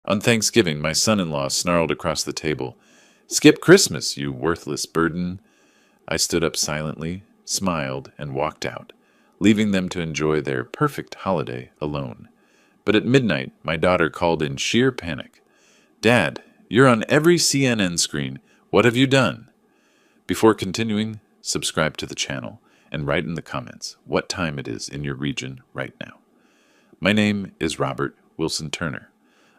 On Thanksgiving, my son-in-law snarled across the table, "Skip Christmas, you worthless burden." I stood up silently, smiled, and walked out, leaving them to enjoy their perfect holiday alone. But at midnight, my daughter called in sheer panic. "Dad, you're on every CNN screen. What have you done?" Before continuing, subscribe to the channel and write in the comments what time it is in your region right now. My name is Robert Wilson Turner.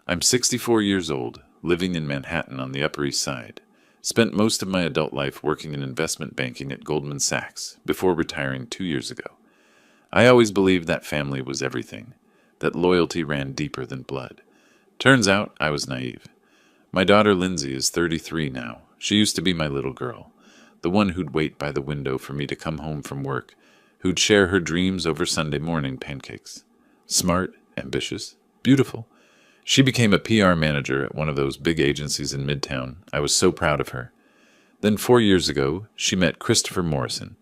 I'm 64 years old, living in Manhattan on the Upper East Side. Spent most of my adult life working in investment banking at Goldman Sachs before retiring 2 years ago. I always believed that family was everything, that loyalty ran deeper than blood. Turns out I was naive. My daughter Lindsay is 33 now. She used to be my little girl, the one who'd wait by the window for me to come home from work, who'd share her dreams over Sunday morning pancakes. Smart, ambitious, beautiful. She became a PR manager at one of those big agencies in Midtown. I was so proud of her. Then 4 years ago, she met Christopher Morrison.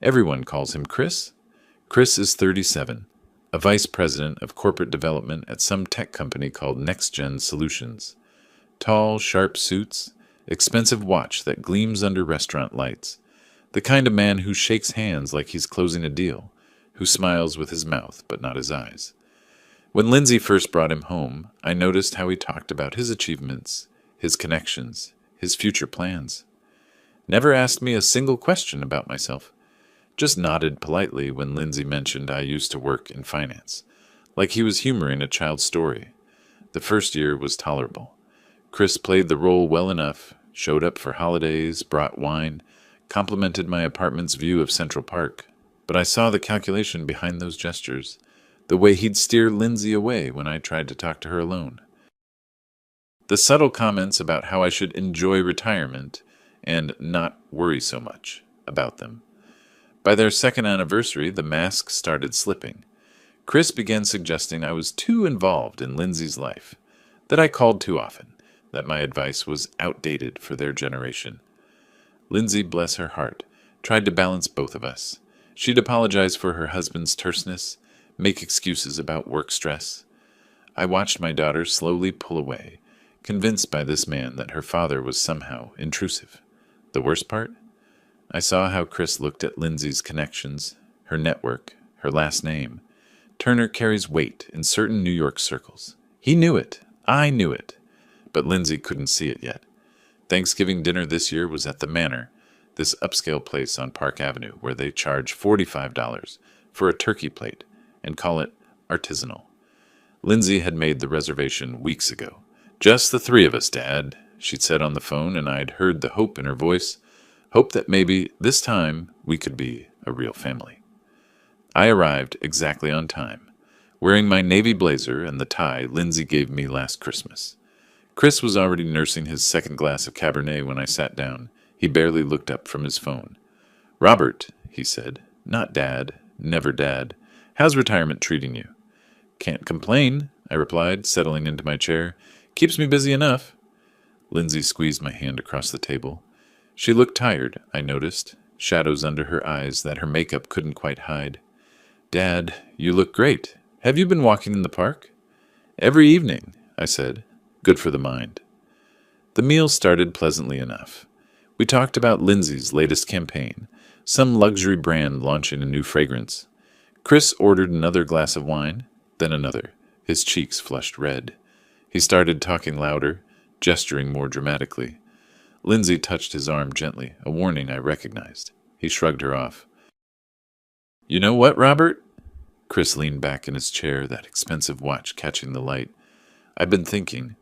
Everyone calls him Chris. Chris is 37, a vice president of corporate development at some tech company called Next Gen Solutions. Tall, sharp suits, expensive watch that gleams under restaurant lights. The kind of man who shakes hands like he's closing a deal, who smiles with his mouth but not his eyes. When Lindsay first brought him home, I noticed how he talked about his achievements, his connections, his future plans. Never asked me a single question about myself. Just nodded politely when Lindsay mentioned I used to work in finance, like he was humoring a child's story. The first year was tolerable. Chris played the role well enough, showed up for holidays, brought wine, complimented my apartment's view of Central Park. But I saw the calculation behind those gestures, the way he'd steer Lindsay away when I tried to talk to her alone. The subtle comments about how I should enjoy retirement and not worry so much about them. By their second anniversary, the mask started slipping. Chris began suggesting I was too involved in Lindsay's life, that I called too often, that my advice was outdated for their generation. Lindsay, bless her heart, tried to balance both of us. She'd apologize for her husband's terseness, make excuses about work stress. I watched my daughter slowly pull away, convinced by this man that her father was somehow intrusive. The worst part? I saw how Chris looked at Lindsay's connections, her network, her last name. Turner carries weight in certain New York circles. He knew it. I knew it. But Lindsay couldn't see it yet. Thanksgiving dinner this year was at the Manor, this upscale place on Park Avenue where they charge $45 for a turkey plate and call it artisanal. Lindsay had made the reservation weeks ago. "Just the three of us, Dad," she'd said on the phone, and I'd heard the hope in her voice, hope that maybe this time we could be a real family. I arrived exactly on time, wearing my navy blazer and the tie Lindsay gave me last Christmas. Chris was already nursing his second glass of Cabernet when I sat down. He barely looked up from his phone. "Robert," he said, "not Dad, never Dad. How's retirement treating you?" "Can't complain," I replied, settling into my chair. "Keeps me busy enough." Lindsay squeezed my hand across the table. She looked tired, I noticed, shadows under her eyes that her makeup couldn't quite hide. "Dad, you look great. Have you been walking in the park?" "Every evening," I said. "Good for the mind." The meal started pleasantly enough. We talked about Lindsay's latest campaign, some luxury brand launching a new fragrance. Chris ordered another glass of wine, then another, his cheeks flushed red. He started talking louder, gesturing more dramatically. Lindsay touched his arm gently, a warning I recognized. He shrugged her off. "You know what, Robert?" Chris leaned back in his chair, that expensive watch catching the light. "I've been thinking,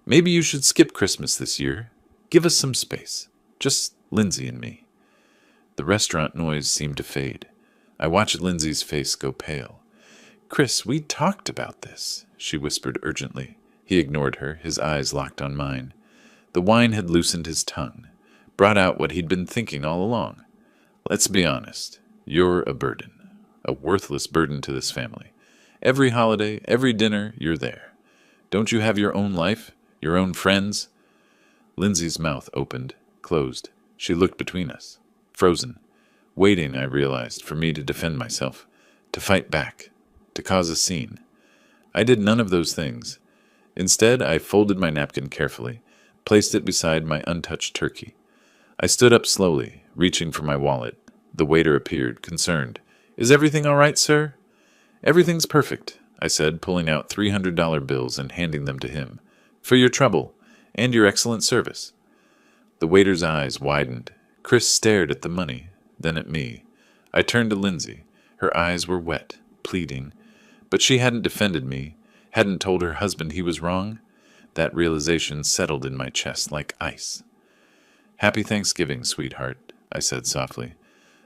maybe you should skip Christmas this year. Give us some space. Just Lindsay and me." The restaurant noise seemed to fade. I watched Lindsay's face go pale. "Chris, we talked about this," she whispered urgently. He ignored her, his eyes locked on mine. The wine had loosened his tongue, brought out what he'd been thinking all along. "Let's be honest. You're a burden. A worthless burden to this family. Every holiday, every dinner, you're there. Don't you have your own life? Your own friends?" Lindsay's mouth opened, closed. She looked between us, frozen. Waiting, I realized, for me to defend myself, to fight back, to cause a scene. I did none of those things. Instead, I folded my napkin carefully, placed it beside my untouched turkey. I stood up slowly, reaching for my wallet. The waiter appeared, concerned. "Is everything all right, sir?" "Everything's perfect," I said, pulling out $300 bills and handing them to him. "For your trouble, and your excellent service." The waiter's eyes widened. Chris stared at the money, then at me. I turned to Lindsay. Her eyes were wet, pleading. But she hadn't defended me, hadn't told her husband he was wrong. That realization settled in my chest like ice. "Happy Thanksgiving, sweetheart," I said softly.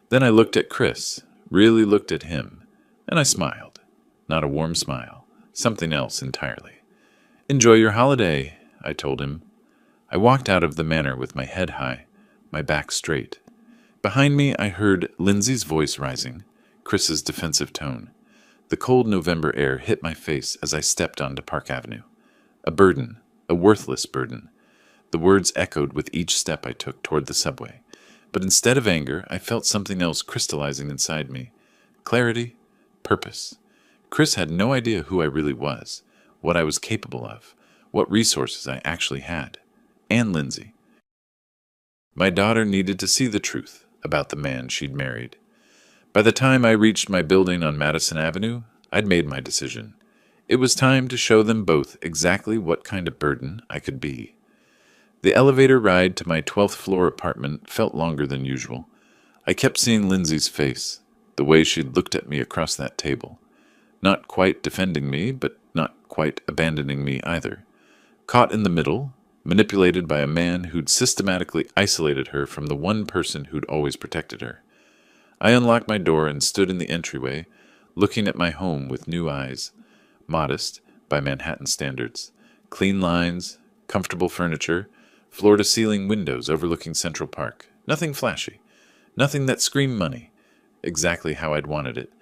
Then I looked at Chris, really looked at him, and I smiled. Not a warm smile, something else entirely. "Enjoy your holiday," I told him. I walked out of the manor with my head high, my back straight. Behind me I heard Lindsay's voice rising, Chris's defensive tone. The cold November air hit my face as I stepped onto Park Avenue. A burden, a worthless burden. The words echoed with each step I took toward the subway. But instead of anger, I felt something else crystallizing inside me. Clarity, purpose. Chris had no idea who I really was, what I was capable of, what resources I actually had. And Lindsay. My daughter needed to see the truth about the man she'd married. By the time I reached my building on Madison Avenue, I'd made my decision. It was time to show them both exactly what kind of burden I could be. The elevator ride to my 12th floor apartment felt longer than usual. I kept seeing Lindsay's face, the way she'd looked at me across that table. Not quite defending me, but not quite abandoning me either. Caught in the middle, manipulated by a man who'd systematically isolated her from the one person who'd always protected her. I unlocked my door and stood in the entryway, looking at my home with new eyes. Modest, by Manhattan standards. Clean lines, comfortable furniture, floor-to-ceiling windows overlooking Central Park. Nothing flashy. Nothing that screamed money. Exactly how I'd wanted it.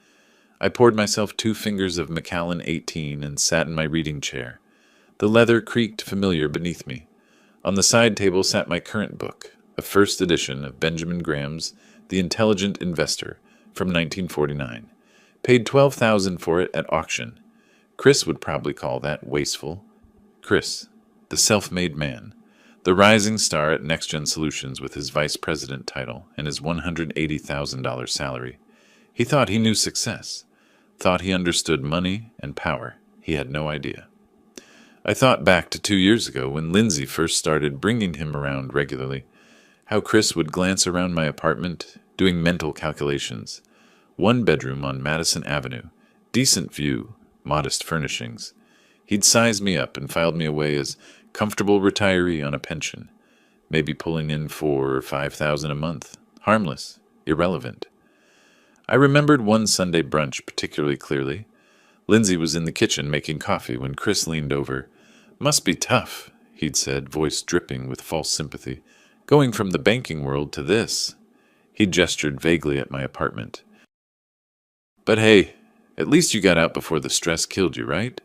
I poured myself 2 fingers of Macallan 18 and sat in my reading chair. The leather creaked familiar beneath me. On the side table sat my current book, a first edition of Benjamin Graham's The Intelligent Investor from 1949. Paid $12,000 for it at auction. Chris would probably call that wasteful. Chris, the self-made man, the rising star at NextGen Solutions with his vice president title and his $180,000 salary. He thought he knew success, thought he understood money and power. He had no idea. I thought back to 2 years ago when Lindsay first started bringing him around regularly, how Chris would glance around my apartment, doing mental calculations. 1 bedroom on Madison Avenue, decent view, modest furnishings. He'd sized me up and filed me away as comfortable retiree on a pension, maybe pulling in $4,000 or $5,000 a month. Harmless, irrelevant. I remembered one Sunday brunch particularly clearly. Lindsay was in the kitchen making coffee when Chris leaned over. "Must be tough," he'd said, voice dripping with false sympathy. "Going from the banking world to this." He gestured vaguely at my apartment. "But hey, at least you got out before the stress killed you, right?"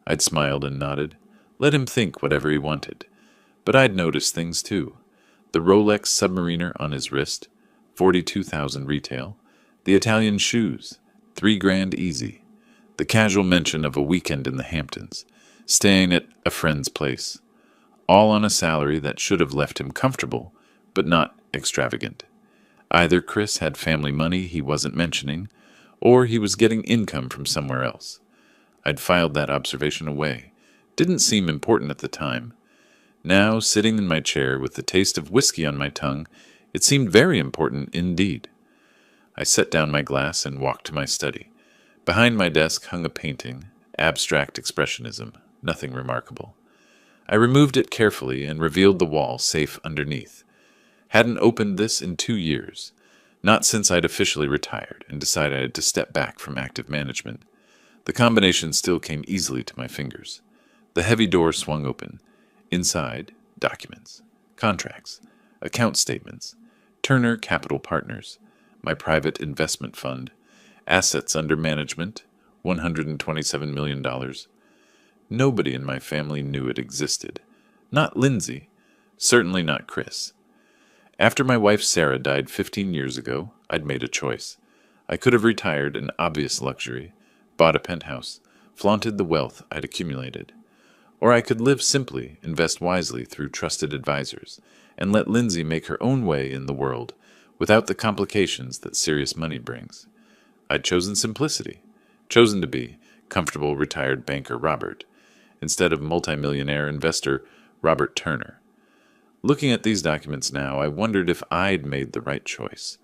I'd smiled and nodded. Let him think whatever he wanted. But I'd noticed things too. The Rolex Submariner on his wrist, $42,000 retail. The Italian shoes, $3,000 easy. The casual mention of a weekend in the Hamptons, staying at a friend's place. All on a salary that should have left him comfortable, but not extravagant. Either Chris had family money he wasn't mentioning, or he was getting income from somewhere else. I'd filed that observation away. Didn't seem important at the time. Now, sitting in my chair with the taste of whiskey on my tongue, it seemed very important indeed. I set down my glass and walked to my study. Behind my desk hung a painting, abstract expressionism, nothing remarkable. I removed it carefully and revealed the wall safe underneath. Hadn't opened this in 2 years, not since I'd officially retired and decided to step back from active management. The combination still came easily to my fingers. The heavy door swung open. Inside, documents, contracts, account statements, Turner Capital Partners, my private investment fund, assets under management, $127 million. Nobody in my family knew it existed. Not Lindsay. Certainly not Chris. After my wife Sarah died 15 years ago, I'd made a choice. I could have retired in obvious luxury, bought a penthouse, flaunted the wealth I'd accumulated. Or I could live simply, invest wisely through trusted advisors, and let Lindsay make her own way in the world without the complications that serious money brings. I'd chosen simplicity, chosen to be comfortable retired banker Robert, instead of multimillionaire investor Robert Turner. Looking at these documents now, I wondered if I'd made the right choice.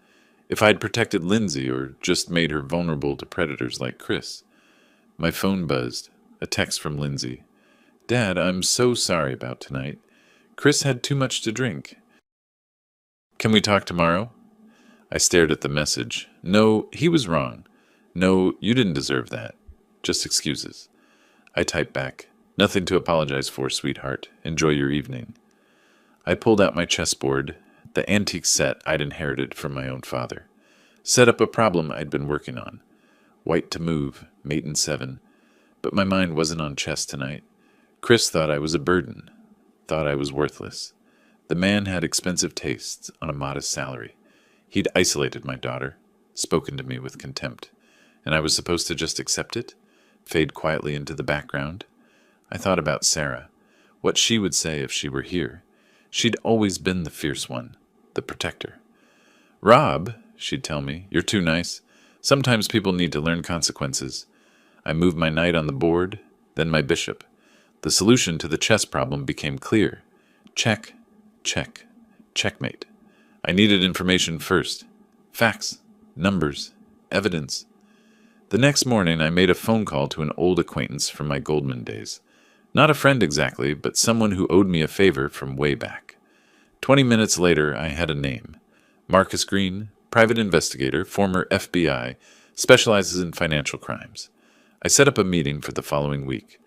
If I'd protected Lindsay or just made her vulnerable to predators like Chris. My phone buzzed. A text from Lindsay. Dad, I'm so sorry about tonight. Chris had too much to drink. Can we talk tomorrow? I stared at the message. No, he was wrong. No, you didn't deserve that. Just excuses. I typed back. Nothing to apologize for, sweetheart. Enjoy your evening. I pulled out my chessboard, the antique set I'd inherited from my own father. Set up a problem I'd been working on. White to move, mate in 7. But my mind wasn't on chess tonight. Chris thought I was a burden. Thought I was worthless. The man had expensive tastes on a modest salary. He'd isolated my daughter, spoken to me with contempt. And I was supposed to just accept it? Fade quietly into the background? I thought about Sarah. What she would say if she were here. She'd always been the fierce one, the protector. Rob, she'd tell me, you're too nice. Sometimes people need to learn consequences. I moved my knight on the board, then my bishop. The solution to the chess problem became clear. Check, check, checkmate. I needed information first. Facts, numbers, evidence. The next morning, I made a phone call to an old acquaintance from my Goldman days. Not a friend exactly, but someone who owed me a favor from way back. 20 minutes later, I had a name. Marcus Green, private investigator, former FBI, specializes in financial crimes. I set up a meeting for the following week.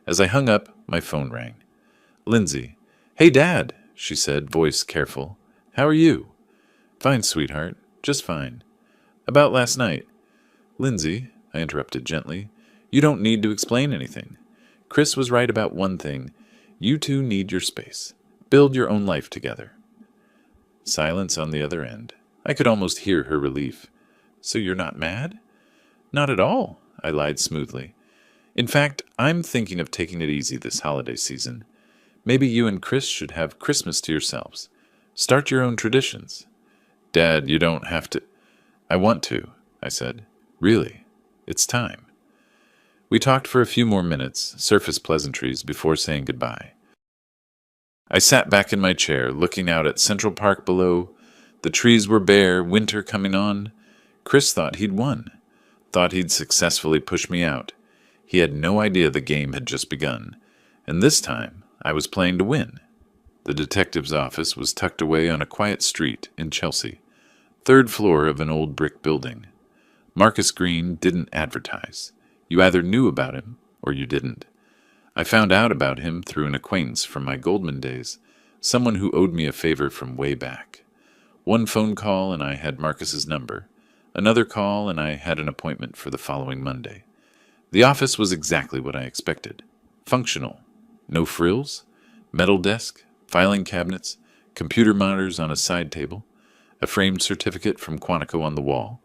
As I hung up, my phone rang. Lindsay. Hey, Dad, she said, voice careful. How are you? Fine, sweetheart. Just fine. About last night. Lindsay, I interrupted gently, you don't need to explain anything. Chris was right about one thing. You two need your space. Build your own life together. Silence on the other end. I could almost hear her relief. So you're not mad? Not at all, I lied smoothly. In fact, I'm thinking of taking it easy this holiday season. Maybe you and Chris should have Christmas to yourselves. Start your own traditions. Dad, you don't have to. I want to, I said. Really, it's time. We talked for a few more minutes, surface pleasantries, before saying goodbye. I sat back in my chair, looking out at Central Park below. The trees were bare, winter coming on. Chris thought he'd won. Thought he'd successfully pushed me out. He had no idea the game had just begun. And this time, I was playing to win. The detective's office was tucked away on a quiet street in Chelsea, 3rd floor of an old brick building. Marcus Green didn't advertise. You either knew about him or you didn't. I found out about him through an acquaintance from my Goldman days, someone who owed me a favor from way back. One phone call and I had Marcus's number. Another call and I had an appointment for the following Monday. The office was exactly what I expected. Functional. No frills. Metal desk, filing cabinets, computer monitors on a side table, a framed certificate from Quantico on the wall.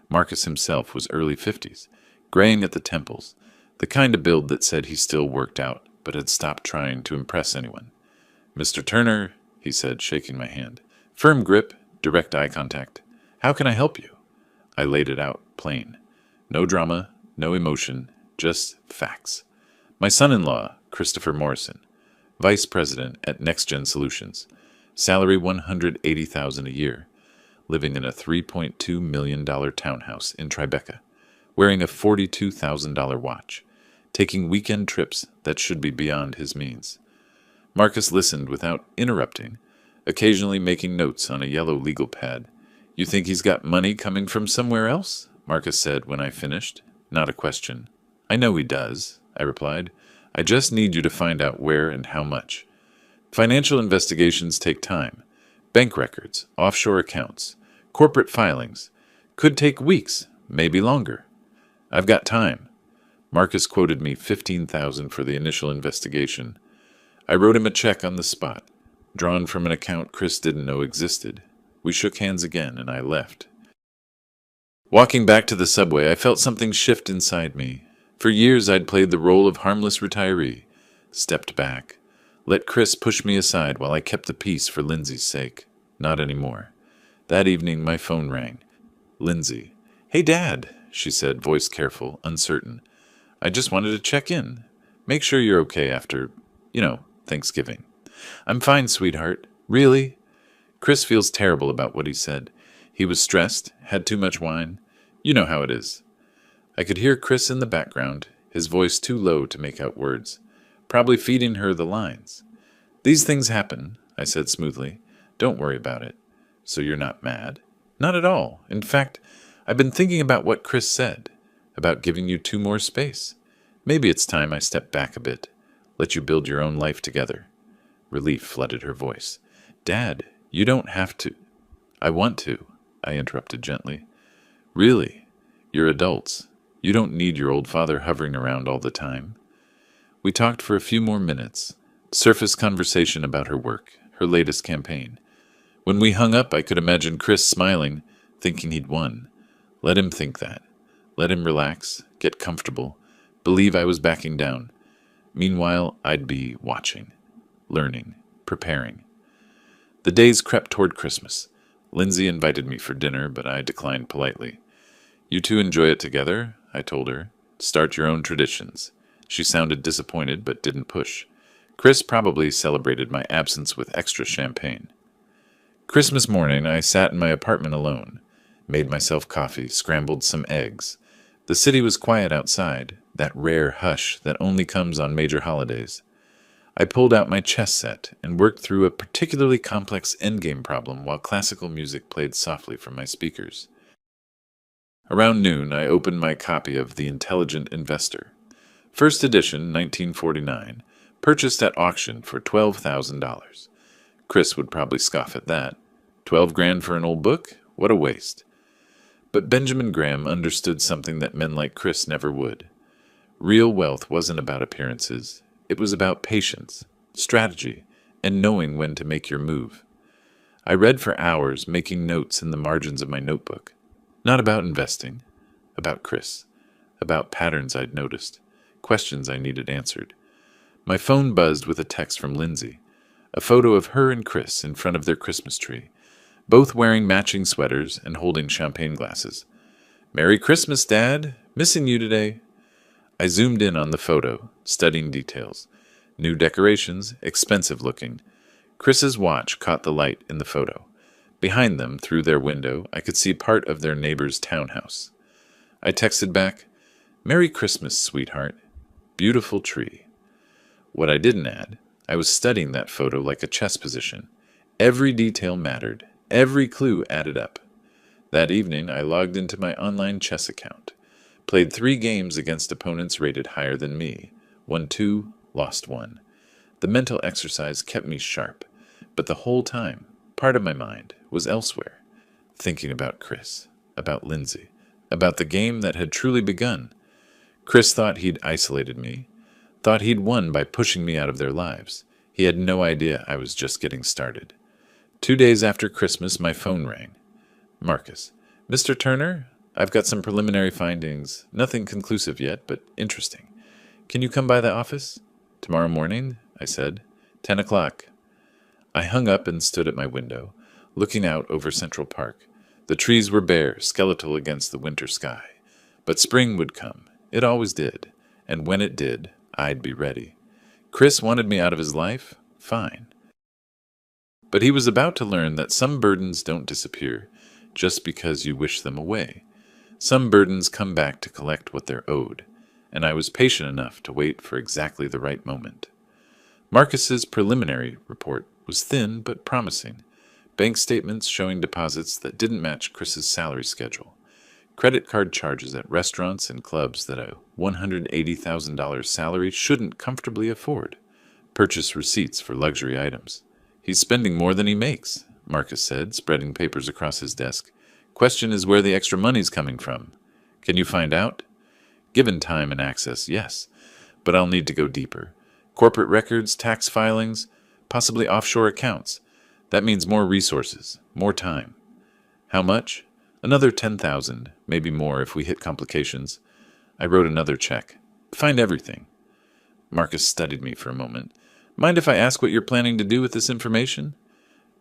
Marcus himself was early 50s, graying at the temples, the kind of build that said he still worked out, but had stopped trying to impress anyone. Mr. Turner, he said, shaking my hand. Firm grip, direct eye contact. How can I help you? I laid it out, plain. No drama, no emotion, just facts. My son-in-law, Christopher Morrison, vice president at NextGen Solutions, salary $180,000 a year, living in a $3.2 million townhouse in Tribeca, wearing a $42,000 watch, taking weekend trips that should be beyond his means. Marcus listened without interrupting, occasionally making notes on a yellow legal pad. You think he's got money coming from somewhere else? Marcus said when I finished. Not a question. I know he does, I replied. I just need you to find out where and how much. Financial investigations take time. Bank records, offshore accounts, corporate filings. Could take weeks, maybe longer. I've got time. Marcus quoted me $15,000 for the initial investigation. I wrote him a check on the spot, drawn from an account Chris didn't know existed. We shook hands again, and I left. Walking back to the subway, I felt something shift inside me. For years I'd played the role of harmless retiree, stepped back, let Chris push me aside while I kept the peace for Lindsay's sake. Not anymore. That evening, my phone rang. Lindsay. "Hey, Dad," she said, voice careful, uncertain. "I just wanted to check in. Make sure you're okay after, Thanksgiving." "I'm fine, sweetheart." "Really?" Chris feels terrible about what he said. He was stressed, had too much wine. You know how it is. I could hear Chris in the background, his voice too low to make out words, probably feeding her the lines. "These things happen," I said smoothly. "Don't worry about it." "So you're not mad?" "Not at all. In fact, I've been thinking about what Chris said, about giving you 2 more space. Maybe it's time I step back a bit, let you build your own life together." Relief flooded her voice. "Dad, you don't have to." "I want to," I interrupted gently. "Really? You're adults. You don't need your old father hovering around all the time." We talked for a few more minutes. Surface conversation about her work, her latest campaign. When we hung up, I could imagine Chris smiling, thinking he'd won. Let him think that. Let him relax, get comfortable, believe I was backing down. Meanwhile, I'd be watching, learning, preparing. The days crept toward Christmas. Lindsay invited me for dinner, but I declined politely. "You two enjoy it together," I told her. "Start your own traditions." She sounded disappointed, but didn't push. Chris probably celebrated my absence with extra champagne. Christmas morning, I sat in my apartment alone, made myself coffee, scrambled some eggs. The city was quiet outside, that rare hush that only comes on major holidays. I pulled out my chess set and worked through a particularly complex endgame problem while classical music played softly from my speakers. Around noon, I opened my copy of The Intelligent Investor. First edition, 1949, purchased at auction for $12,000. Chris would probably scoff at that. 12 grand for an old book? What a waste. But Benjamin Graham understood something that men like Chris never would. Real wealth wasn't about appearances. It was about patience, strategy, and knowing when to make your move. I read for hours, making notes in the margins of my notebook. Not about investing, about Chris, about patterns I'd noticed, questions I needed answered. My phone buzzed with a text from Lindsay, a photo of her and Chris in front of their Christmas tree, both wearing matching sweaters and holding champagne glasses. "Merry Christmas, Dad! Missing you today." I zoomed in on the photo, studying details. New decorations, expensive looking. Chris's watch caught the light in the photo. Behind them, through their window, I could see part of their neighbor's townhouse. I texted back, "Merry Christmas, sweetheart. Beautiful tree." What I didn't add, I was studying that photo like a chess position. Every detail mattered. Every clue added up. That evening, I logged into my online chess account. Played 3 games against opponents rated higher than me. Won 2, lost 1. The mental exercise kept me sharp, but the whole time, part of my mind was elsewhere, thinking about Chris, about Lindsay, about the game that had truly begun. Chris thought he'd isolated me, thought he'd won by pushing me out of their lives. He had no idea I was just getting started. 2 days after Christmas, my phone rang. "Marcus, Mr. Turner, I've got some preliminary findings. Nothing conclusive yet, but interesting. Can you come by the office?" "Tomorrow morning," I said. 10 o'clock. I hung up and stood at my window, looking out over Central Park. The trees were bare, skeletal against the winter sky. But spring would come. It always did. And when it did, I'd be ready. Chris wanted me out of his life? Fine. But he was about to learn that some burdens don't disappear just because you wish them away. Some burdens come back to collect what they're owed, and I was patient enough to wait for exactly the right moment. Marcus's preliminary report was thin but promising. Bank statements showing deposits that didn't match Chris's salary schedule. Credit card charges at restaurants and clubs that a $180,000 salary shouldn't comfortably afford. Purchase receipts for luxury items. "He's spending more than he makes," Marcus said, spreading papers across his desk. "Question is where the extra money's coming from. Can you find out?" "Given time and access, yes. But I'll need to go deeper. Corporate records, tax filings, possibly offshore accounts. That means more resources, more time." "How much?" "Another 10,000, maybe more if we hit complications." I wrote another check. "Find everything." Marcus studied me for a moment. Mind if I ask what you're planning to do with this information?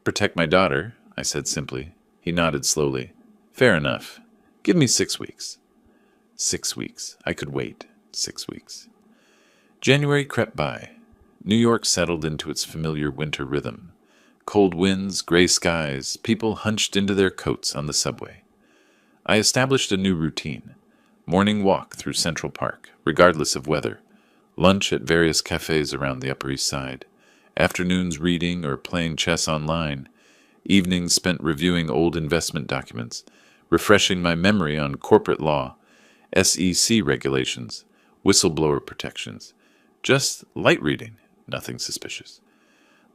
Protect my daughter, I said simply. He nodded slowly. Fair enough. Give me 6 weeks. 6 weeks. I could wait. 6 weeks. January crept by. New York settled into its familiar winter rhythm. Cold winds, gray skies, people hunched into their coats on the subway. I established a new routine. Morning walk through Central Park, regardless of weather. Lunch at various cafes around the Upper East Side. Afternoons reading or playing chess online. Evenings spent reviewing old investment documents, refreshing my memory on corporate law, SEC regulations, whistleblower protections. Just light reading, nothing suspicious.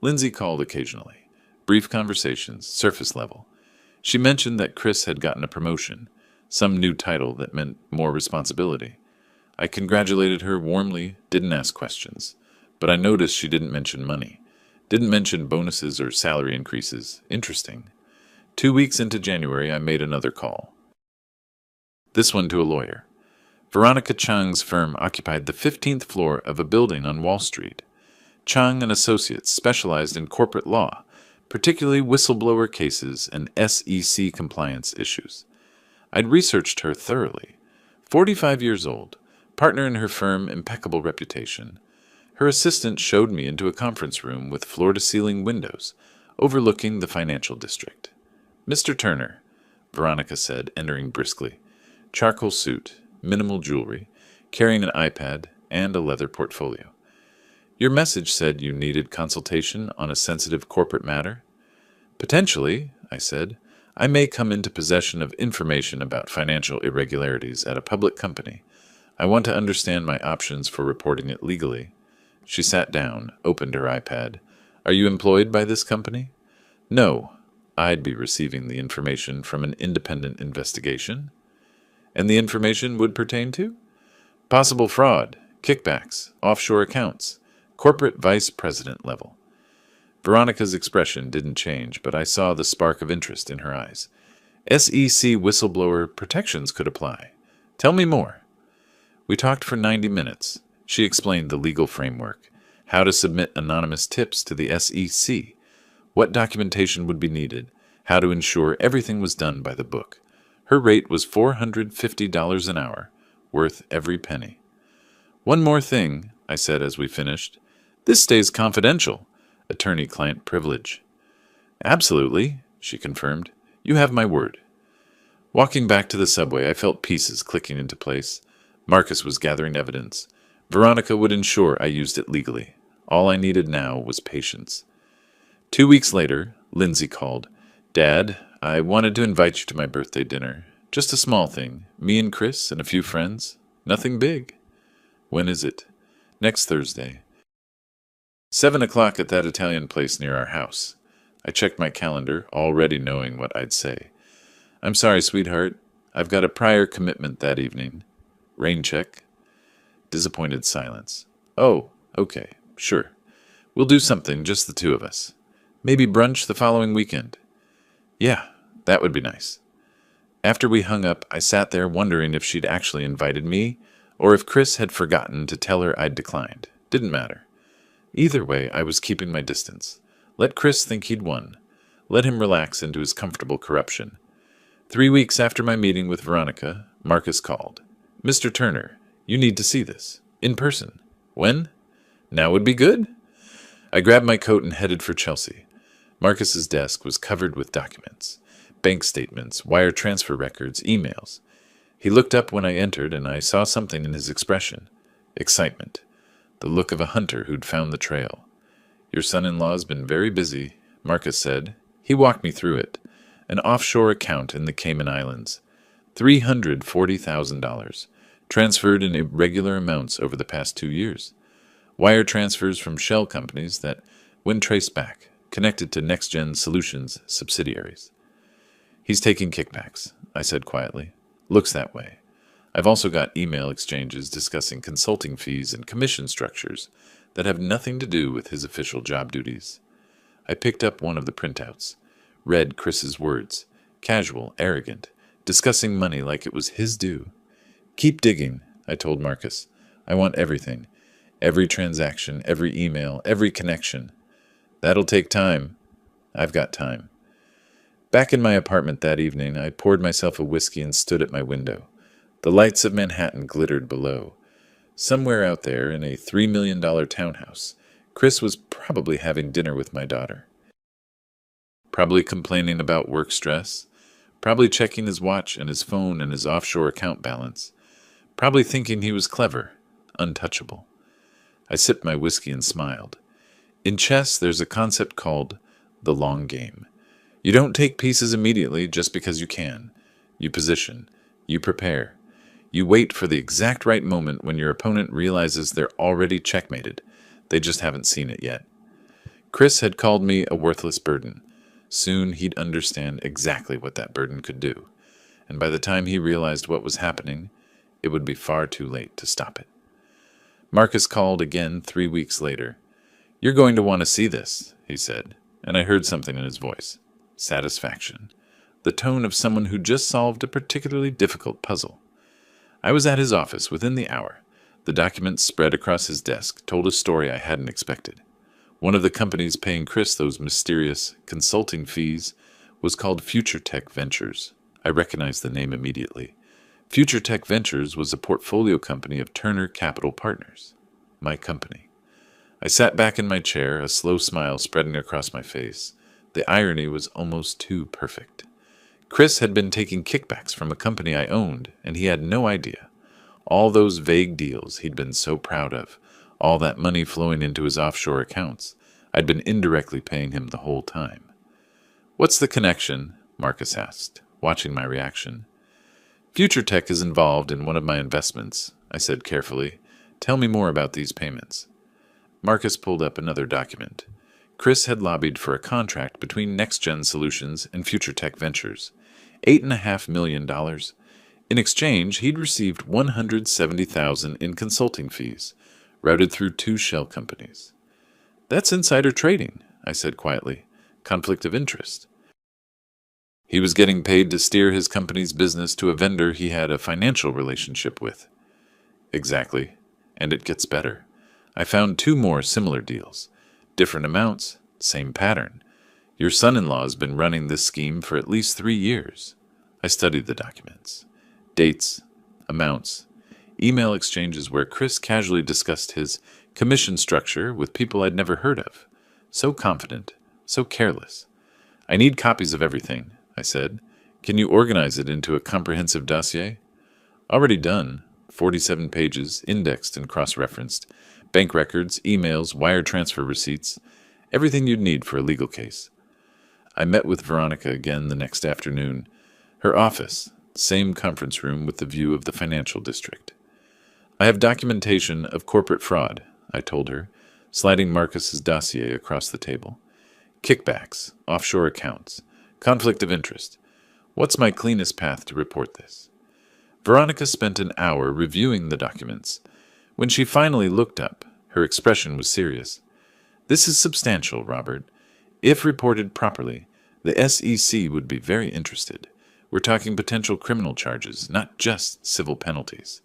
Lindsay called occasionally. Brief conversations, surface level. She mentioned that Chris had gotten a promotion, some new title that meant more responsibility. I congratulated her warmly, didn't ask questions. But I noticed she didn't mention money. Didn't mention bonuses or salary increases. Interesting. 2 weeks into January, I made another call. This one to a lawyer. Veronica Chang's firm occupied the 15th floor of a building on Wall Street. Chang and Associates specialized in corporate law, particularly whistleblower cases and SEC compliance issues. I'd researched her thoroughly. 45 years old, partner in her firm, impeccable reputation. Her assistant showed me into a conference room with floor-to-ceiling windows, overlooking the financial district. Mr. Turner, Veronica said, entering briskly. Charcoal suit, minimal jewelry, carrying an iPad and a leather portfolio. Your message said you needed consultation on a sensitive corporate matter? Potentially, I said. I may come into possession of information about financial irregularities at a public company. I want to understand my options for reporting it legally. She sat down, opened her iPad. Are you employed by this company? No. I'd be receiving the information from an independent investigation. And the information would pertain to? Possible fraud, kickbacks, offshore accounts, corporate vice president level. Veronica's expression didn't change, but I saw the spark of interest in her eyes. SEC whistleblower protections could apply. Tell me more. We talked for 90 minutes. She explained the legal framework, how to submit anonymous tips to the SEC, what documentation would be needed, how to ensure everything was done by the book. Her rate was $450 an hour, worth every penny. One more thing, I said as we finished. This stays confidential. Attorney-client privilege. Absolutely, she confirmed. You have my word. Walking back to the subway, I felt pieces clicking into place. Marcus was gathering evidence. Veronica would ensure I used it legally. All I needed now was patience. 2 weeks later, Lindsay called. Dad, I wanted to invite you to my birthday dinner. Just a small thing. Me and Chris and a few friends. Nothing big. When is it? Next Thursday. 7 o'clock at that Italian place near our house. I checked my calendar, already knowing what I'd say. I'm sorry, sweetheart. I've got a prior commitment that evening. Rain check. Disappointed silence. Oh, okay, sure. We'll do something, just the two of us. Maybe brunch the following weekend. Yeah, that would be nice. After we hung up, I sat there wondering if she'd actually invited me, or if Chris had forgotten to tell her I'd declined. Didn't matter. Either way, I was keeping my distance. Let Chris think he'd won. Let him relax into his comfortable corruption. 3 weeks after my meeting with Veronica, Marcus called. Mr. Turner, you need to see this. In person. When? Now would be good? I grabbed my coat and headed for Chelsea. Marcus's desk was covered with documents. Bank statements, wire transfer records, emails. He looked up when I entered, and I saw something in his expression. Excitement. The look of a hunter who'd found the trail. Your son-in-law's been very busy, Marcus said. He walked me through it. An offshore account in the Cayman Islands. $340,000. Transferred in irregular amounts over the past 2 years. Wire transfers from shell companies that, when traced back, connected to Next Gen Solutions subsidiaries. He's taking kickbacks, I said quietly. Looks that way. I've also got email exchanges discussing consulting fees and commission structures that have nothing to do with his official job duties. I picked up one of the printouts, read Chris's words, casual, arrogant, discussing money like it was his due. Keep digging, I told Marcus. I want everything. Every transaction, every email, every connection. That'll take time. I've got time. Back in my apartment that evening, I poured myself a whiskey and stood at my window. The lights of Manhattan glittered below. Somewhere out there, in a $3 million townhouse, Chris was probably having dinner with my daughter. Probably complaining about work stress. Probably checking his watch and his phone and his offshore account balance. Probably thinking he was clever, untouchable. I sipped my whiskey and smiled. In chess, there's a concept called the long game. You don't take pieces immediately just because you can. You position. You prepare. You wait for the exact right moment when your opponent realizes they're already checkmated. They just haven't seen it yet. Chris had called me a worthless burden. Soon he'd understand exactly what that burden could do. And by the time he realized what was happening, it would be far too late to stop it. Marcus called again 3 weeks later. "You're going to want to see this," he said, and I heard something in his voice. Satisfaction. The tone of someone who just solved a particularly difficult puzzle. I was at his office within the hour. The documents spread across his desk told a story I hadn't expected. One of the companies paying Chris those mysterious consulting fees was called Future Tech Ventures. I recognized the name immediately. Future Tech Ventures was a portfolio company of Turner Capital Partners, my company. I sat back in my chair, a slow smile spreading across my face. The irony was almost too perfect. Chris had been taking kickbacks from a company I owned, and he had no idea. All those vague deals he'd been so proud of, all that money flowing into his offshore accounts, I'd been indirectly paying him the whole time. "What's the connection?" Marcus asked, watching my reaction. "Future Tech is involved in one of my investments," I said carefully. "Tell me more about these payments." Marcus pulled up another document. Chris had lobbied for a contract between NextGen Solutions and Future Tech Ventures. $8.5 million. In exchange, he'd received $170,000 in consulting fees, routed through 2 shell companies. "That's insider trading," I said quietly. "Conflict of interest." He was getting paid to steer his company's business to a vendor he had a financial relationship with. Exactly. And it gets better. I found 2 more similar deals. Different amounts, same pattern. Your son-in-law has been running this scheme for at least 3 years. I studied the documents. Dates, amounts, email exchanges where Chris casually discussed his commission structure with people I'd never heard of. So confident, so careless. "I need copies of everything," I said. "Can you organize it into a comprehensive dossier?" "Already done. 47 pages, indexed and cross-referenced. Bank records, emails, wire transfer receipts. Everything you'd need for a legal case." I met with Veronica again the next afternoon. Her office, same conference room with the view of the financial district. "I have documentation of corporate fraud," I told her, sliding Marcus's dossier across the table. "Kickbacks, offshore accounts, conflict of interest. What's my cleanest path to report this?" Veronica spent an hour reviewing the documents. When she finally looked up, her expression was serious. "This is substantial, Robert. If reported properly, the SEC would be very interested. We're talking potential criminal charges, not just civil penalties.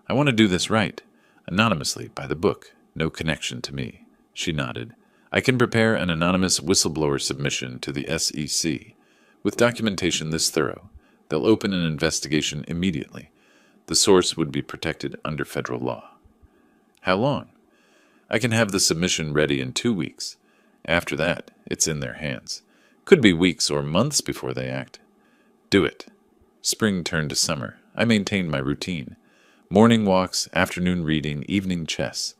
I want to do this right, anonymously, by the book, no connection to me." She nodded. "I can prepare an anonymous whistleblower submission to the SEC. With documentation this thorough, they'll open an investigation immediately. The source would be protected under federal law." "How long?" "I can have the submission ready in 2 weeks. After that, it's in their hands. Could be weeks or months before they act." "Do it." Spring turned to summer. I maintained my routine. Morning walks, afternoon reading, evening chess.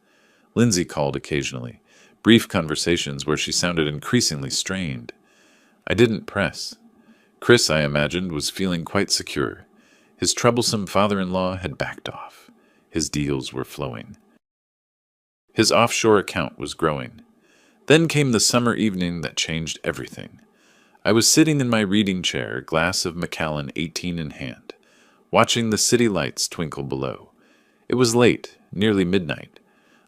Lindsay called occasionally. Brief conversations where she sounded increasingly strained. I didn't press. Chris, I imagined, was feeling quite secure. His troublesome father-in-law had backed off. His deals were flowing. His offshore account was growing. Then came the summer evening that changed everything. I was sitting in my reading chair, glass of Macallan 18 in hand, watching the city lights twinkle below. It was late, nearly midnight.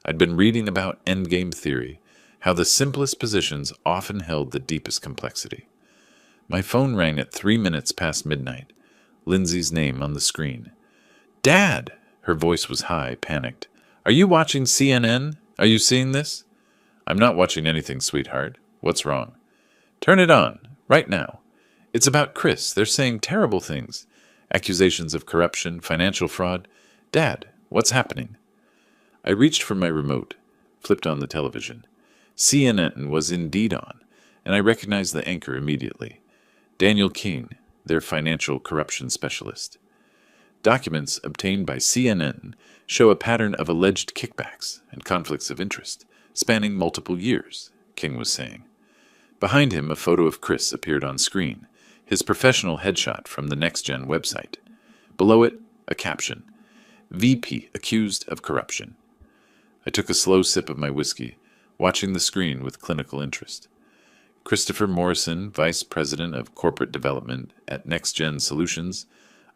I'd been reading about endgame theory, how the simplest positions often held the deepest complexity. My phone rang at 3 minutes past midnight. Lindsay's name on the screen. "Dad!" Her voice was high, panicked. Are you watching CNN? Are you seeing this? I'm not watching anything, sweetheart. What's wrong? Turn it on, right now. It's about Chris. They're saying terrible things. Accusations of corruption, financial fraud. Dad, what's happening? I reached for my remote, flipped on the television. CNN was indeed on, and I recognized the anchor immediately. Daniel King, their financial corruption specialist. Documents obtained by CNN show a pattern of alleged kickbacks and conflicts of interest, spanning multiple years, King was saying. Behind him, a photo of Chris appeared on screen, his professional headshot from the Next Gen website. Below it, a caption, VP accused of corruption. I took a slow sip of my whiskey, watching the screen with clinical interest. Christopher Morrison, Vice President of Corporate Development at Next Gen Solutions,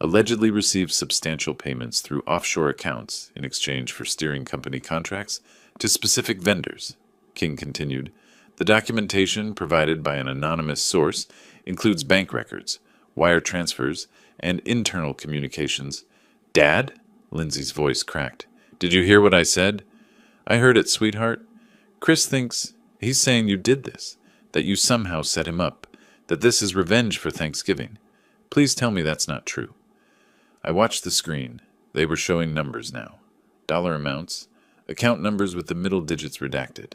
allegedly received substantial payments through offshore accounts in exchange for steering company contracts to specific vendors, King continued. The documentation provided by an anonymous source includes bank records, wire transfers, and internal communications. Dad? Lindsay's voice cracked. Did you hear what I said? I heard it, sweetheart. Chris thinks he's saying you did this, that you somehow set him up, that this is revenge for Thanksgiving. Please tell me that's not true. I watched the screen. They were showing numbers now. Dollar amounts, account numbers with the middle digits redacted.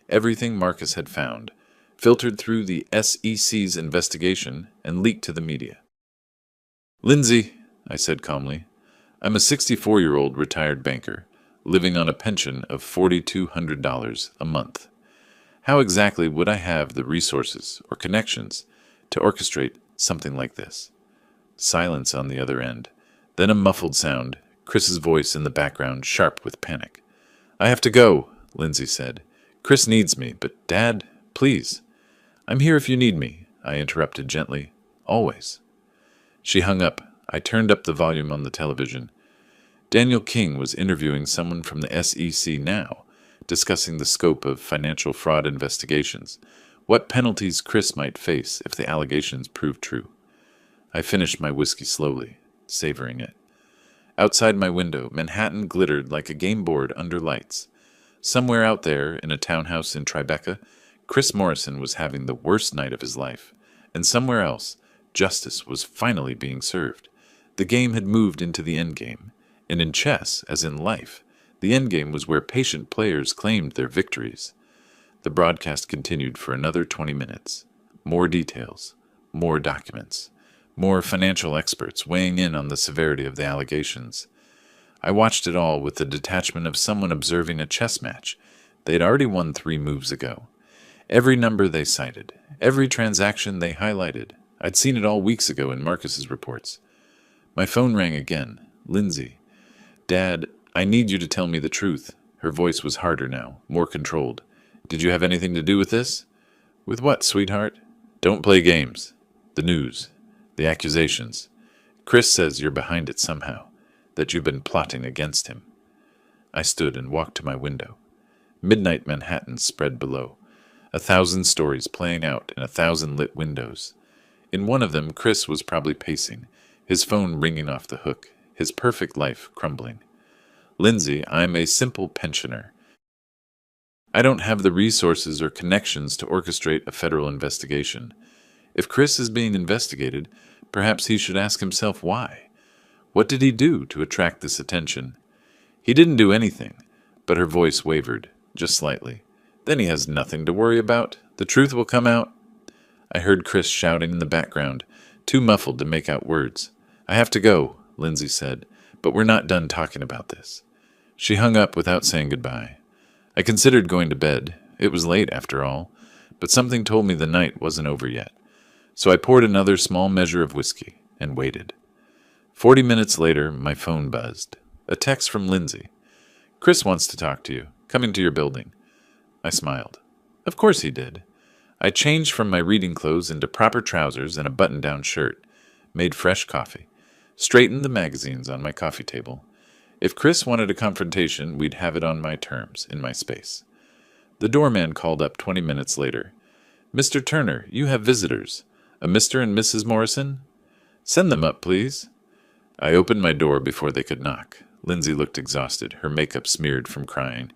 Everything Marcus had found, filtered through the SEC's investigation and leaked to the media. Lindsay, I said calmly, I'm a 64-year-old retired banker, living on a pension of $4,200 a month. How exactly would I have the resources or connections to orchestrate something like this? Silence on the other end. Then a muffled sound, Chris's voice in the background, sharp with panic. I have to go, Lindsay said. Chris needs me, but Dad, please. I'm here if you need me, I interrupted gently. Always. She hung up. I turned up the volume on the television. Daniel King was interviewing someone from the SEC now, discussing the scope of financial fraud investigations, what penalties Chris might face if the allegations proved true. I finished my whiskey slowly, savoring it. Outside my window, Manhattan glittered like a game board under lights. Somewhere out there, in a townhouse in Tribeca, Chris Morrison was having the worst night of his life. And somewhere else, justice was finally being served. The game had moved into the endgame. And in chess, as in life, the endgame was where patient players claimed their victories. The broadcast continued for another 20 minutes. More details, more documents, more financial experts weighing in on the severity of the allegations. I watched it all with the detachment of someone observing a chess match they had already won 3 moves ago. Every number they cited, every transaction they highlighted. I'd seen it all weeks ago in Marcus's reports. My phone rang again. Lindsay. Dad, I need you to tell me the truth. Her voice was harder now, more controlled. Did you have anything to do with this? With what, sweetheart? Don't play games. The news. The accusations. Chris says you're behind it somehow, that you've been plotting against him. I stood and walked to my window. Midnight Manhattan spread below, 1,000 stories playing out in 1,000 lit windows. In one of them, Chris was probably pacing, his phone ringing off the hook, his perfect life crumbling. Lindsay, I'm a simple pensioner. I don't have the resources or connections to orchestrate a federal investigation. If Chris is being investigated, perhaps he should ask himself why. What did he do to attract this attention? He didn't do anything, but her voice wavered, just slightly. Then he has nothing to worry about. The truth will come out. I heard Chris shouting in the background, too muffled to make out words. I have to go, Lindsay said, but we're not done talking about this. She hung up without saying goodbye. I considered going to bed. It was late, after all, but something told me the night wasn't over yet. So I poured another small measure of whiskey and waited. 40 minutes later, my phone buzzed. A text from Lindsay. Chris wants to talk to you. Coming to your building. I smiled. Of course he did. I changed from my reading clothes into proper trousers and a button-down shirt, made fresh coffee, straightened the magazines on my coffee table. If Chris wanted a confrontation, we'd have it on my terms, in my space. The doorman called up 20 minutes later. Mr. Turner, you have visitors. A Mr. and Mrs. Morrison? Send them up, please. I opened my door before they could knock. Lindsay looked exhausted, her makeup smeared from crying.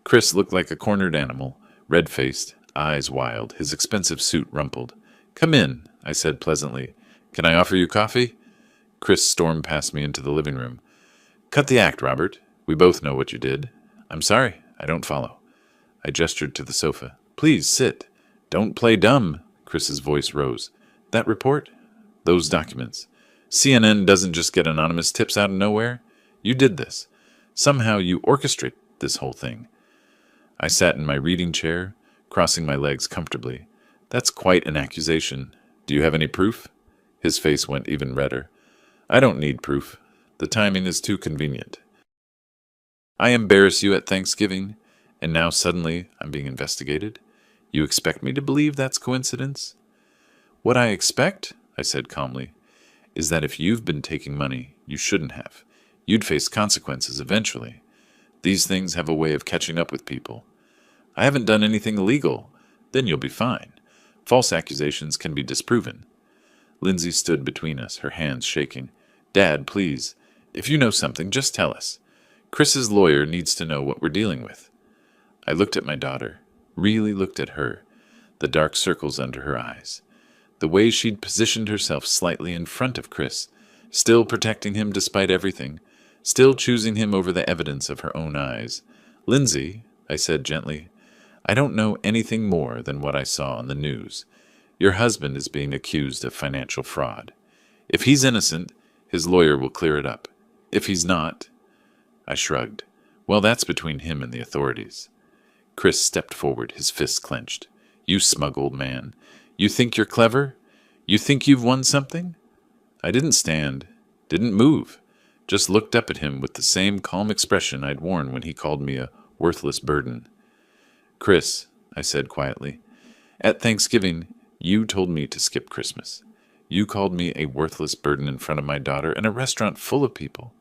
Chris looked like a cornered animal, red-faced, eyes wild, his expensive suit rumpled. "Come in," I said pleasantly. "Can I offer you coffee?" Chris stormed past me into the living room. "Cut the act, Robert. We both know what you did." "I'm sorry. I don't follow." I gestured to the sofa. "Please sit. Don't play dumb." Chris's voice rose. "That report? Those documents. CNN doesn't just get anonymous tips out of nowhere. You did this. Somehow you orchestrate this whole thing." I sat in my reading chair, crossing my legs comfortably. "That's quite an accusation. Do you have any proof?" His face went even redder. "I don't need proof. The timing is too convenient. I embarrass you at Thanksgiving, and now suddenly I'm being investigated. You expect me to believe that's coincidence?" "What I expect," I said calmly, "is that if you've been taking money you shouldn't have, you'd face consequences eventually. These things have a way of catching up with people. I haven't done anything illegal. Then you'll be fine. False accusations can be disproven." Lindsay stood between us, her hands shaking. "Dad, please. If you know something, just tell us. Chris's lawyer needs to know what we're dealing with." I looked at my daughter, really looked at her, the dark circles under her eyes, the way she'd positioned herself slightly in front of Chris, still protecting him despite everything, still choosing him over the evidence of her own eyes. "Lindsay," I said gently, "I don't know anything more than what I saw on the news. Your husband is being accused of financial fraud. If he's innocent, his lawyer will clear it up. If he's not—" I shrugged. "Well, that's between him and the authorities." Chris stepped forward, his fists clenched. "You smug old man. You think you're clever? You think you've won something?" I didn't stand, didn't move, just looked up at him with the same calm expression I'd worn when he called me a worthless burden. "Chris," I said quietly, "at Thanksgiving, you told me to skip Christmas. You called me a worthless burden in front of my daughter and a restaurant full of people.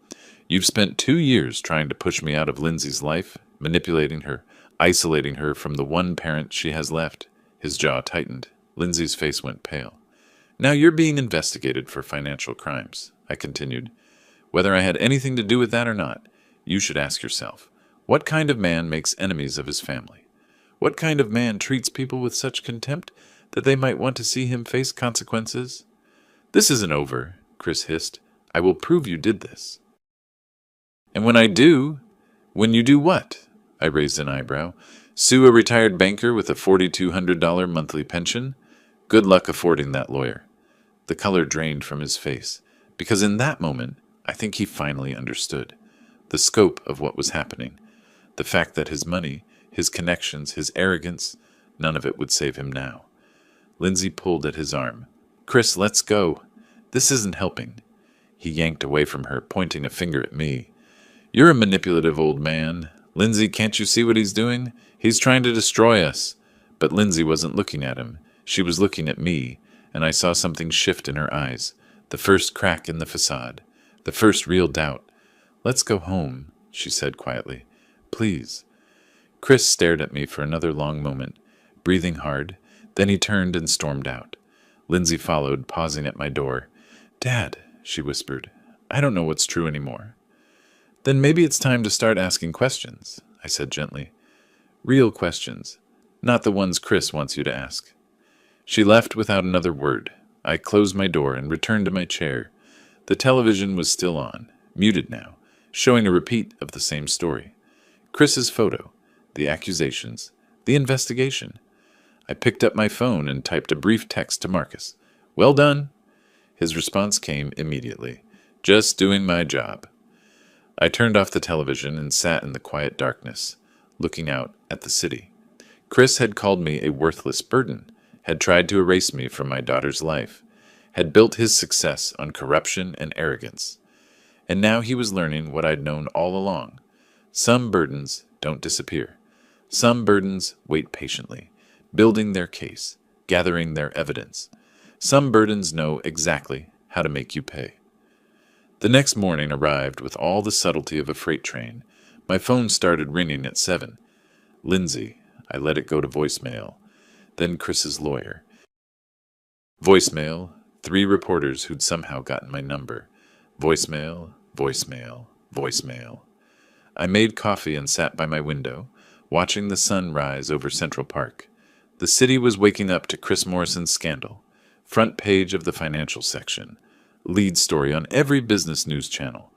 You've spent 2 years trying to push me out of Lindsay's life, manipulating her, isolating her from the one parent she has left." His jaw tightened. Lindsay's face went pale. "Now you're being investigated for financial crimes," I continued. "Whether I had anything to do with that or not, you should ask yourself, what kind of man makes enemies of his family? What kind of man treats people with such contempt that they might want to see him face consequences?" "This isn't over," Chris hissed. "I will prove you did this." "And when I do—" "When you do what?" I raised an eyebrow. "Sue a retired banker with a $4,200 monthly pension? Good luck affording that lawyer." The color drained from his face, because in that moment I think he finally understood the scope of what was happening, the fact that his money, his connections, his arrogance, none of it would save him now. Lindsay pulled at his arm. "Chris, let's go. This isn't helping." He yanked away from her, pointing a finger at me. "You're a manipulative old man. Lindsay, can't you see what he's doing? He's trying to destroy us." But Lindsay wasn't looking at him. She was looking at me, and I saw something shift in her eyes, the first crack in the facade, the first real doubt. "Let's go home," she said quietly. "Please." Chris stared at me for another long moment, breathing hard. Then he turned and stormed out. Lindsay followed, pausing at my door. "Dad," she whispered, "I don't know what's true anymore." "Then maybe it's time to start asking questions," I said gently. "Real questions, not the ones Chris wants you to ask." She left without another word. I closed my door and returned to my chair. The television was still on, muted now, showing a repeat of the same story. Chris's photo, the accusations, the investigation. I picked up my phone and typed a brief text to Marcus. "Well done." His response came immediately. "Just doing my job." I turned off the television and sat in the quiet darkness, looking out at the city. Chris had called me a worthless burden, had tried to erase me from my daughter's life, had built his success on corruption and arrogance. And now he was learning what I'd known all along. Some burdens don't disappear. Some burdens wait patiently, building their case, gathering their evidence. Some burdens know exactly how to make you pay. The next morning arrived with all the subtlety of a freight train. My phone started ringing at 7. Lindsay. I let it go to voicemail. Then Chris's lawyer. Voicemail. 3 reporters who'd somehow gotten my number. Voicemail, voicemail, Voicemail. I made coffee and sat by my window, watching the sun rise over Central Park. The city was waking up to Chris Morrison's scandal. Front page of the financial section. Lead story on every business news channel.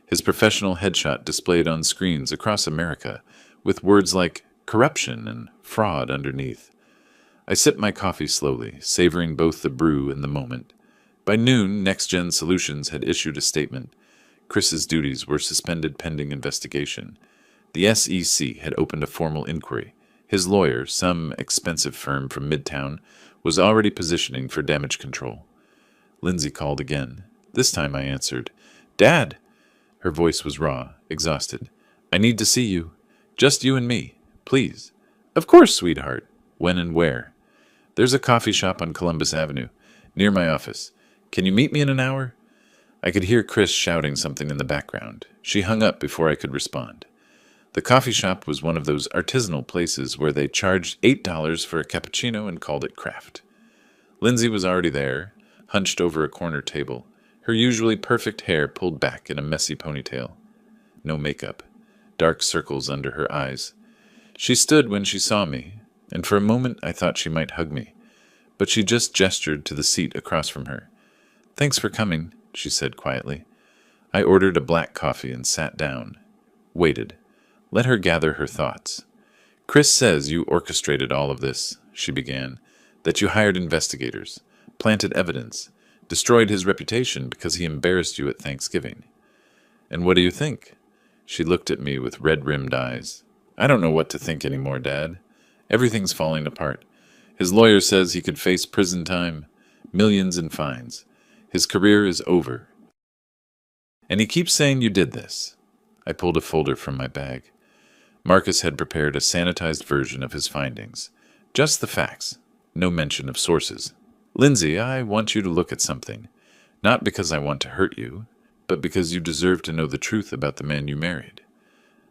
His professional headshot displayed on screens across America, with words like corruption and fraud underneath. I sipped my coffee slowly, savoring both the brew and the moment. By noon, Next Gen Solutions had issued a statement. Chris's duties were suspended pending investigation. The SEC had opened a formal inquiry. His lawyer, some expensive firm from Midtown, was already positioning for damage control. Lindsay called again. This time I answered. "Dad!" Her voice was raw, exhausted. "I need to see you. Just you and me. Please." "Of course, sweetheart." "When and where?" "There's a coffee shop on Columbus Avenue, near my office. Can you meet me in an hour?" I could hear Chris shouting something in the background. She hung up before I could respond. The coffee shop was one of those artisanal places where they charged $8 for a cappuccino and called it craft. Lindsay was already there, hunched over a corner table, her usually perfect hair pulled back in a messy ponytail. No makeup, dark circles under her eyes. She stood when she saw me, and for a moment I thought she might hug me, but she just gestured to the seat across from her. "Thanks for coming," she said quietly. I ordered a black coffee and sat down. Waited. Let her gather her thoughts. "Chris says you orchestrated all of this," she began, "that you hired investigators, planted evidence, destroyed his reputation because he embarrassed you at Thanksgiving. And what do you think?" She looked at me with red-rimmed eyes. "I don't know what to think anymore, Dad. Everything's falling apart. His lawyer says he could face prison time, millions in fines. His career is over. And he keeps saying you did this." I pulled a folder from my bag. Marcus had prepared a sanitized version of his findings. Just the facts. No mention of sources. "Lindsay, I want you to look at something. Not because I want to hurt you, but because you deserve to know the truth about the man you married."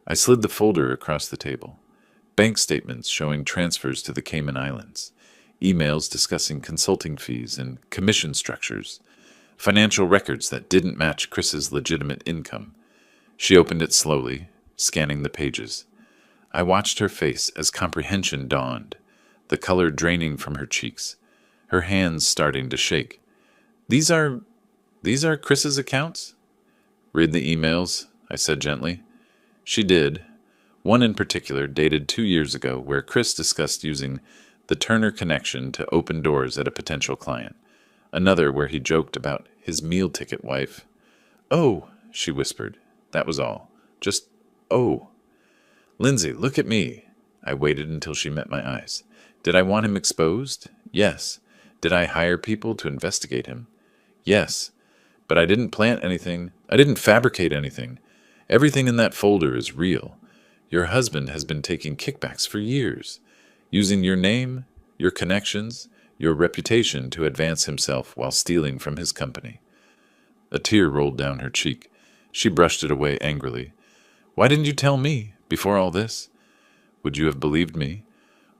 I slid the folder across the table. Bank statements showing transfers to the Cayman Islands. Emails discussing consulting fees and commission structures. Financial records that didn't match Chris's legitimate income. She opened it slowly, scanning the pages. I watched her face as comprehension dawned, the color draining from her cheeks, her hands starting to shake. These are Chris's accounts?" "Read the emails," I said gently. She did. One in particular, dated 2 years ago, where Chris discussed using the Turner connection to open doors at a potential client. Another where he joked about his meal ticket wife. "Oh," she whispered. That was all. Just, "oh." "Lindsay, look at me." I waited until she met my eyes. Did I want him exposed? Yes. Did I hire people to investigate him? Yes. But I didn't plant anything. I didn't fabricate anything. Everything in that folder is real. Your husband has been taking kickbacks for years, using your name, your connections, your reputation to advance himself while stealing from his company. A tear rolled down her cheek. She brushed it away angrily. "Why didn't you tell me, before all this? Would you have believed me?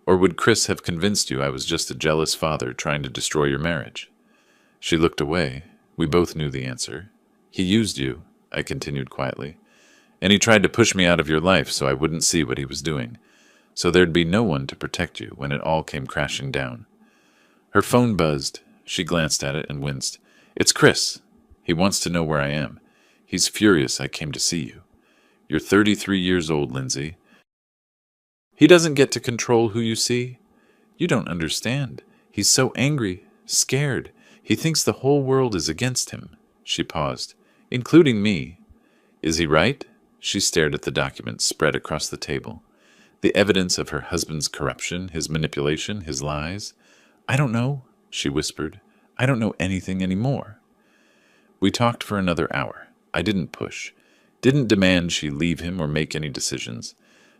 Or would Chris have convinced you I was just a jealous father trying to destroy your marriage?" She looked away. We both knew the answer. "He used you," I continued quietly. "And he tried to push me out of your life so I wouldn't see what he was doing. So there'd be no one to protect you when it all came crashing down." Her phone buzzed. She glanced at it and winced. "It's Chris. He wants to know where I am. He's furious I came to see you. You're 33 years old, Lindsay. He doesn't get to control who you see. You don't understand. He's so angry, scared. He thinks the whole world is against him." She paused. "Including me. Is he right?" She stared at the documents spread across the table. The evidence of her husband's corruption, his manipulation, his lies. "I don't know," she whispered. "I don't know anything anymore." We talked for another hour. I didn't push. Didn't demand she leave him or make any decisions.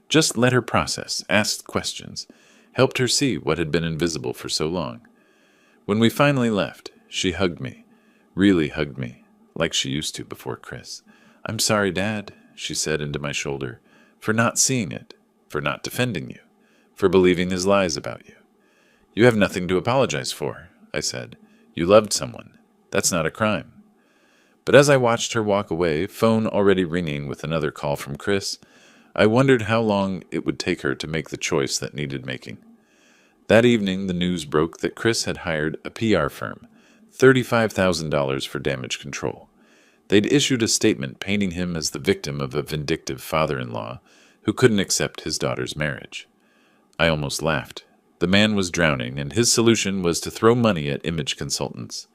Just let her process, asked questions, helped her see what had been invisible for so long. When we finally left, she hugged me, really hugged me, like she used to before Chris. "I'm sorry, Dad," she said into my shoulder, "for not seeing it, for not defending you, for believing his lies about you." "You have nothing to apologize for," I said. "You loved someone. That's not a crime." But as I watched her walk away, phone already ringing with another call from Chris, I wondered how long it would take her to make the choice that needed making. That evening, the news broke that Chris had hired a PR firm, $35,000 for damage control. They'd issued a statement painting him as the victim of a vindictive father-in-law who couldn't accept his daughter's marriage. I almost laughed. The man was drowning, and his solution was to throw money at image consultants.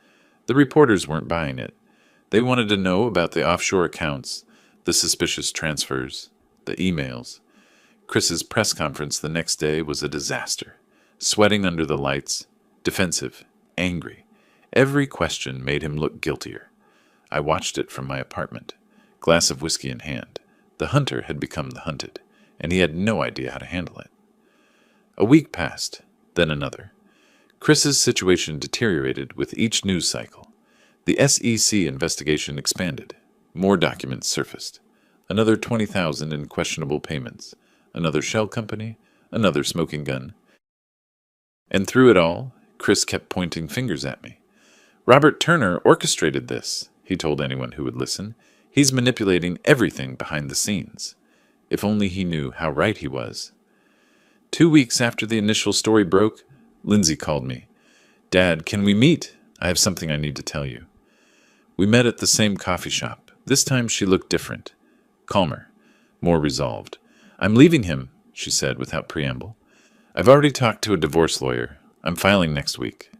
The reporters weren't buying it. They wanted to know about the offshore accounts, the suspicious transfers, the emails. Chris's press conference the next day was a disaster. Sweating under the lights, defensive, angry. Every question made him look guiltier. I watched it from my apartment, glass of whiskey in hand. The hunter had become the hunted, and he had no idea how to handle it. A week passed, then another. Chris's situation deteriorated with each news cycle. The SEC investigation expanded. More documents surfaced. Another $20,000 in questionable payments. Another shell company. Another smoking gun. And through it all, Chris kept pointing fingers at me. Robert Turner orchestrated this, he told anyone who would listen. He's manipulating everything behind the scenes. If only he knew how right he was. 2 weeks after the initial story broke, Lindsay called me. "Dad, can we meet? I have something I need to tell you." We met at the same coffee shop. This time she looked different. Calmer. More resolved. "I'm leaving him," she said without preamble. "I've already talked to a divorce lawyer. I'm filing next week."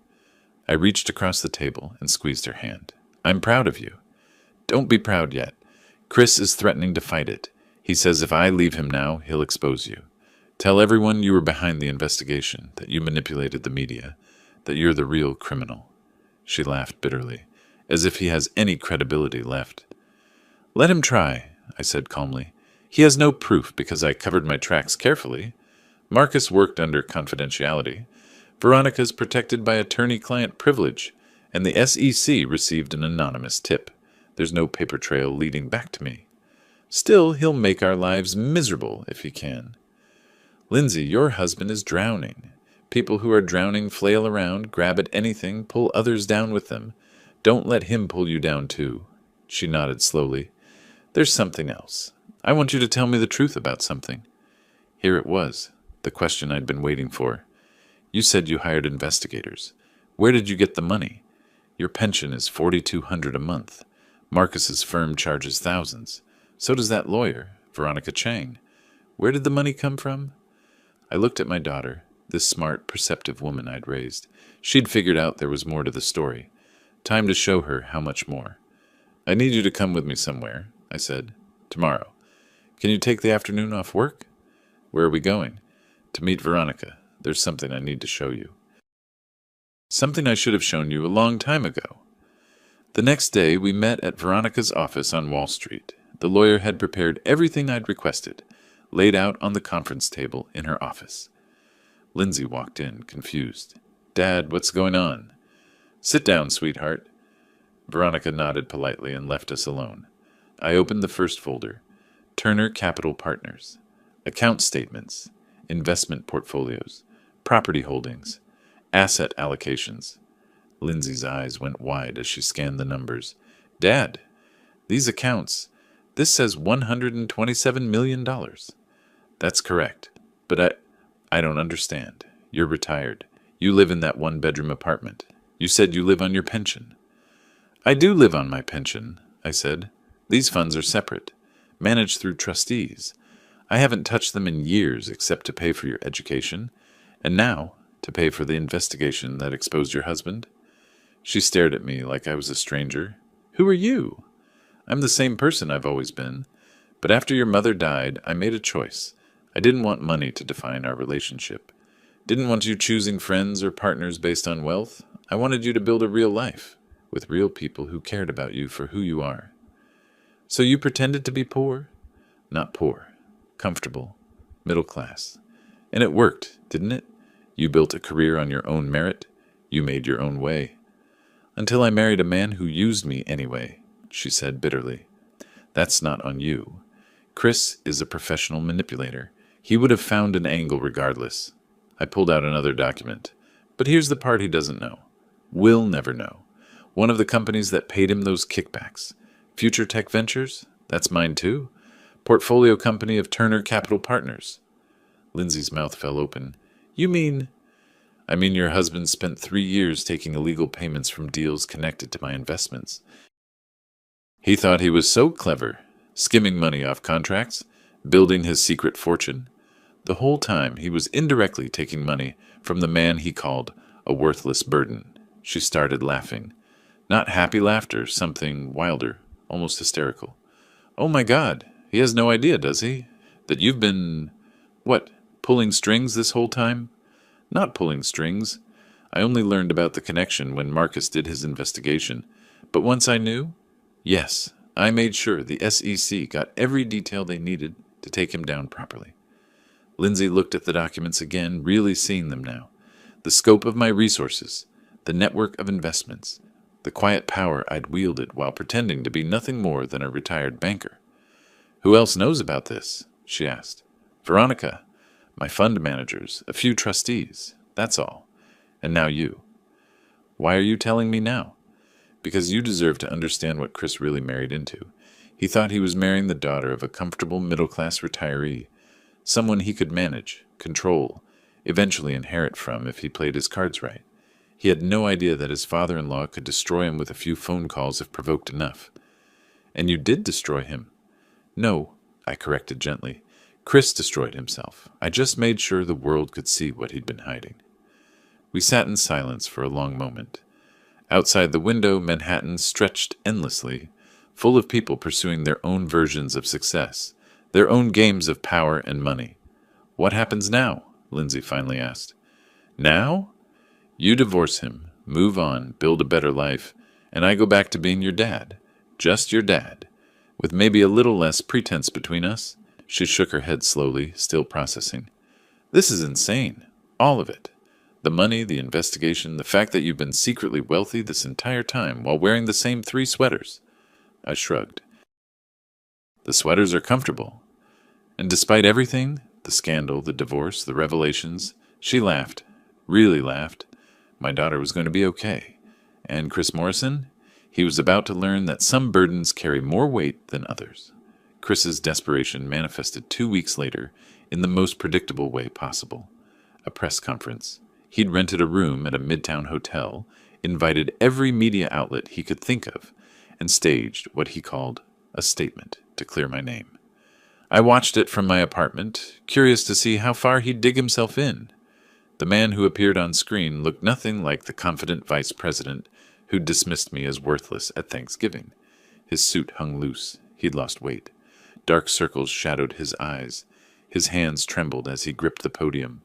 I reached across the table and squeezed her hand. "I'm proud of you." "Don't be proud yet. Chris is threatening to fight it. He says if I leave him now, he'll expose you. Tell everyone you were behind the investigation, that you manipulated the media, that you're the real criminal." She laughed bitterly, as if he has any credibility left. "Let him try," I said calmly. "He has no proof because I covered my tracks carefully. Marcus worked under confidentiality. Veronica's protected by attorney-client privilege, and the SEC received an anonymous tip. There's no paper trail leading back to me. Still, he'll make our lives miserable if he can. Lindsay, your husband is drowning. People who are drowning flail around, grab at anything, pull others down with them. Don't let him pull you down too." She nodded slowly. "There's something else. I want you to tell me the truth about something." Here it was, the question I'd been waiting for. "You said you hired investigators. Where did you get the money? Your pension is $4,200 a month. Marcus's firm charges thousands. So does that lawyer, Veronica Chang. Where did the money come from?" I looked at my daughter, this smart, perceptive woman I'd raised. She'd figured out there was more to the story. Time to show her how much more. "I need you to come with me somewhere," I said. "Tomorrow. Can you take the afternoon off work?" "Where are we going?" "To meet Veronica. There's something I need to show you." Something I should have shown you a long time ago. The next day we met at Veronica's office on Wall Street. The lawyer had prepared everything I'd requested, laid out on the conference table in her office. Lindsay walked in, confused. "Dad, what's going on?" "Sit down, sweetheart." Veronica nodded politely and left us alone. I opened the first folder. Turner Capital Partners. Account statements. Investment portfolios. Property holdings. Asset allocations. Lindsay's eyes went wide as she scanned the numbers. "Dad, these accounts, this says $127 million. "That's correct. But I don't understand. You're retired. You live in that one-bedroom apartment. You said you live on your pension." "I do live on my pension," I said. "These funds are separate, managed through trustees. I haven't touched them in years except to pay for your education, and now to pay for the investigation that exposed your husband." She stared at me like I was a stranger. "Who are you?" "I'm the same person I've always been. But after your mother died, I made a choice. I didn't want money to define our relationship. Didn't want you choosing friends or partners based on wealth. I wanted you to build a real life, with real people who cared about you for who you are." "So you pretended to be poor?" "Not poor. Comfortable. Middle class. And it worked, didn't it? You built a career on your own merit. You made your own way." "Until I married a man who used me anyway," she said bitterly. "That's not on you. Chris is a professional manipulator. He would have found an angle regardless." I pulled out another document. "But here's the part he doesn't know. Will never know. One of the companies that paid him those kickbacks. Future Tech Ventures? That's mine too. Portfolio company of Turner Capital Partners. Lindsay's mouth fell open. You mean... I mean your husband spent 3 years taking illegal payments from deals connected to my investments. He thought he was so clever, skimming money off contracts, building his secret fortune. The whole time he was indirectly taking money from the man he called a worthless burden. She started laughing. Not happy laughter, something wilder, almost hysterical. Oh my God, he has no idea, does he? That you've been, what, pulling strings this whole time? Not pulling strings. I only learned about the connection when Marcus did his investigation. But once I knew, yes, I made sure the SEC got every detail they needed to take him down properly. Lindsay looked at the documents again, really seeing them now. The scope of my resources, the network of investments, the quiet power I'd wielded while pretending to be nothing more than a retired banker. Who else knows about this? She asked. Veronica, my fund managers, a few trustees, that's all. And now you. Why are you telling me now? Because you deserve to understand what Chris really married into. He thought he was marrying the daughter of a comfortable middle-class retiree, someone he could manage, control, eventually inherit from if he played his cards right. He had no idea that his father-in-law could destroy him with a few phone calls if provoked enough. And you did destroy him. No, I corrected gently. Chris destroyed himself. I just made sure the world could see what he'd been hiding. We sat in silence for a long moment. Outside the window, Manhattan stretched endlessly, full of people pursuing their own versions of success, their own games of power and money. What happens now? Lindsay finally asked. Now? You divorce him, move on, build a better life, and I go back to being your dad. Just your dad. With maybe a little less pretense between us. She shook her head slowly, still processing. This is insane. All of it. The money, the investigation, the fact that you've been secretly wealthy this entire time while wearing the same 3 sweaters. I shrugged. The sweaters are comfortable. And despite everything, the scandal, the divorce, the revelations, she laughed, really laughed. My daughter was going to be okay. And Chris Morrison? He was about to learn that some burdens carry more weight than others. Chris's desperation manifested 2 weeks later in the most predictable way possible. A press conference. He'd rented a room at a midtown hotel, invited every media outlet he could think of, and staged what he called a statement to clear my name. I watched it from my apartment, curious to see how far he'd dig himself in. The man who appeared on screen looked nothing like the confident vice president who dismissed me as worthless at Thanksgiving. His suit hung loose. He'd lost weight. Dark circles shadowed his eyes. His hands trembled as he gripped the podium.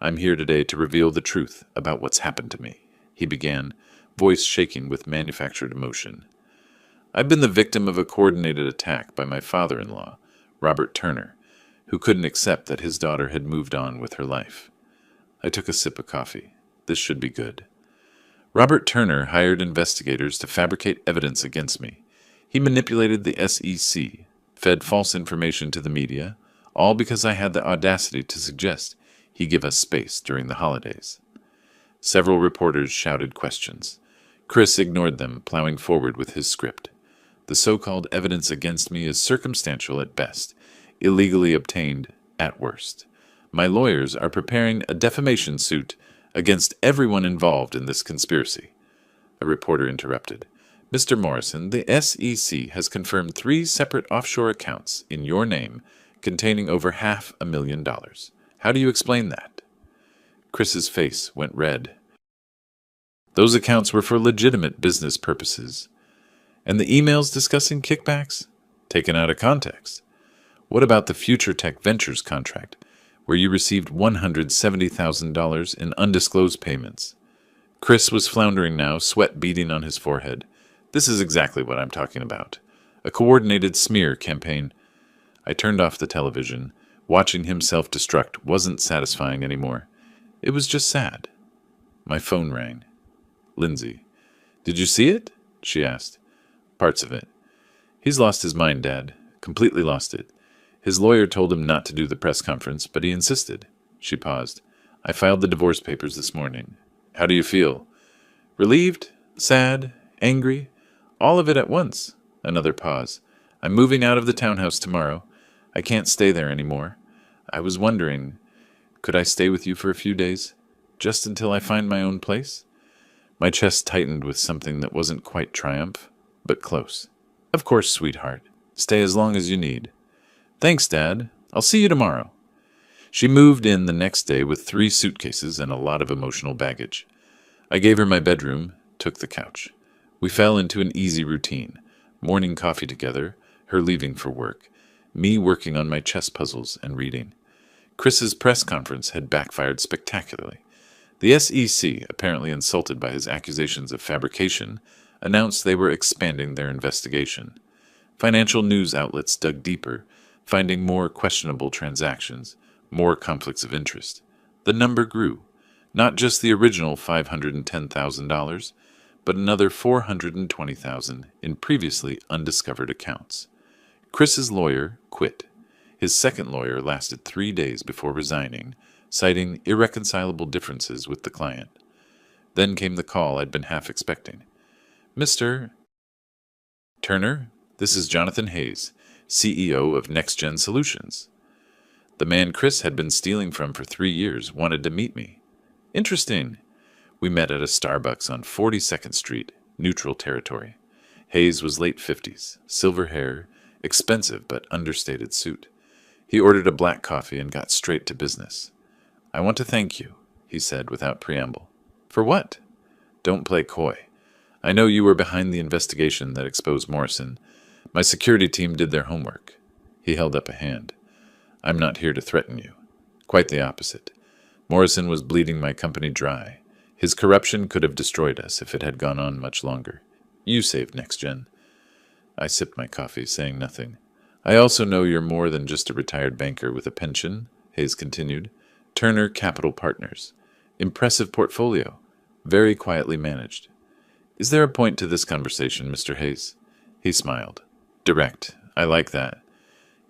I'm here today to reveal the truth about what's happened to me, he began, voice shaking with manufactured emotion. I've been the victim of a coordinated attack by my father-in-law, Robert Turner, who couldn't accept that his daughter had moved on with her life. I took a sip of coffee. This should be good. Robert Turner hired investigators to fabricate evidence against me. He manipulated the SEC, fed false information to the media, all because I had the audacity to suggest he give us space during the holidays. Several reporters shouted questions. Chris ignored them, plowing forward with his script. The so-called evidence against me is circumstantial at best, illegally obtained at worst. My lawyers are preparing a defamation suit against everyone involved in this conspiracy. A reporter interrupted. Mr. Morrison, the SEC has confirmed 3 separate offshore accounts in your name containing over $500,000. How do you explain that? Chris's face went red. Those accounts were for legitimate business purposes. And the emails discussing kickbacks? Taken out of context. What about the Future Tech Ventures contract, where you received $170,000 in undisclosed payments? Chris was floundering now, sweat beading on his forehead. This is exactly what I'm talking about. A coordinated smear campaign. I turned off the television. Watching him self-destruct wasn't satisfying anymore. It was just sad. My phone rang. Lindsay. Did you see it? She asked. Parts of it. He's lost his mind, Dad. Completely lost it. His lawyer told him not to do the press conference, but he insisted. She paused. I filed the divorce papers this morning. How do you feel? Relieved? Sad? angry, all of it at once. Another pause. I'm moving out of the townhouse tomorrow. I can't stay there anymore. I was wondering, could I stay with you for a few days? Just until I find my own place? My chest tightened with something that wasn't quite triumph, but close. Of course, sweetheart. Stay as long as you need. Thanks, Dad. I'll see you tomorrow. She moved in the next day with 3 suitcases and a lot of emotional baggage. I gave her my bedroom, took the couch. We fell into an easy routine. Morning coffee together, her leaving for work, me working on my chess puzzles and reading. Chris's press conference had backfired spectacularly. The SEC, apparently insulted by his accusations of fabrication, announced they were expanding their investigation. Financial news outlets dug deeper, finding more questionable transactions, more conflicts of interest. The number grew, not just the original $510,000, but another $420,000 in previously undiscovered accounts. Chris's lawyer quit. His second lawyer lasted 3 days before resigning, citing irreconcilable differences with the client. Then came the call I'd been half expecting. Mr. Turner, this is Jonathan Hayes, CEO of NextGen Solutions. The man Chris had been stealing from for 3 years wanted to meet me. Interesting. We met at a Starbucks on 42nd Street, neutral territory. Hayes was late 50s, silver hair, expensive but understated suit. He ordered a black coffee and got straight to business. I want to thank you, he said without preamble. For what? Don't play coy. I know you were behind the investigation that exposed Morrison. My security team did their homework. He held up a hand. I'm not here to threaten you. Quite the opposite. Morrison was bleeding my company dry. His corruption could have destroyed us if it had gone on much longer. You saved NextGen. I sipped my coffee, saying nothing. I also know you're more than just a retired banker with a pension, Hayes continued. Turner Capital Partners. Impressive portfolio. Very quietly managed. Is there a point to this conversation, Mr. Hayes? He smiled. Direct. I like that.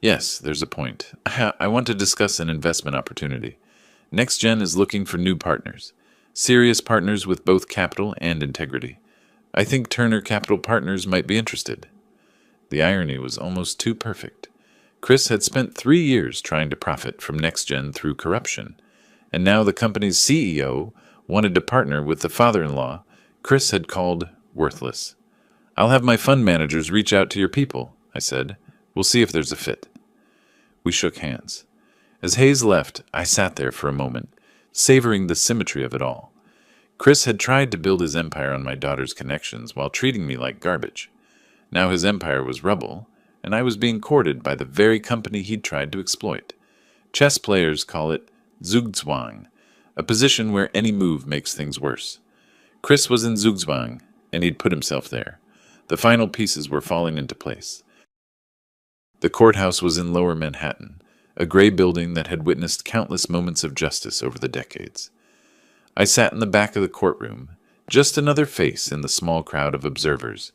Yes, there's a point. I want to discuss an investment opportunity. NextGen is looking for new partners. Serious partners with both capital and integrity. I think Turner Capital Partners might be interested. The irony was almost too perfect. Chris had spent 3 years trying to profit from NextGen through corruption, and now the company's CEO wanted to partner with the father-in-law Chris had called worthless. I'll have my fund managers reach out to your people, I said. We'll see if there's a fit. We shook hands. As Hayes left, I sat there for a moment, savoring the symmetry of it all. Chris had tried to build his empire on my daughter's connections while treating me like garbage. Now his empire was rubble, and I was being courted by the very company he'd tried to exploit. Chess players call it zugzwang, a position where any move makes things worse. Chris was in zugzwang, and he'd put himself there. The final pieces were falling into place. The courthouse was in Lower Manhattan, a gray building that had witnessed countless moments of justice over the decades. I sat in the back of the courtroom, just another face in the small crowd of observers.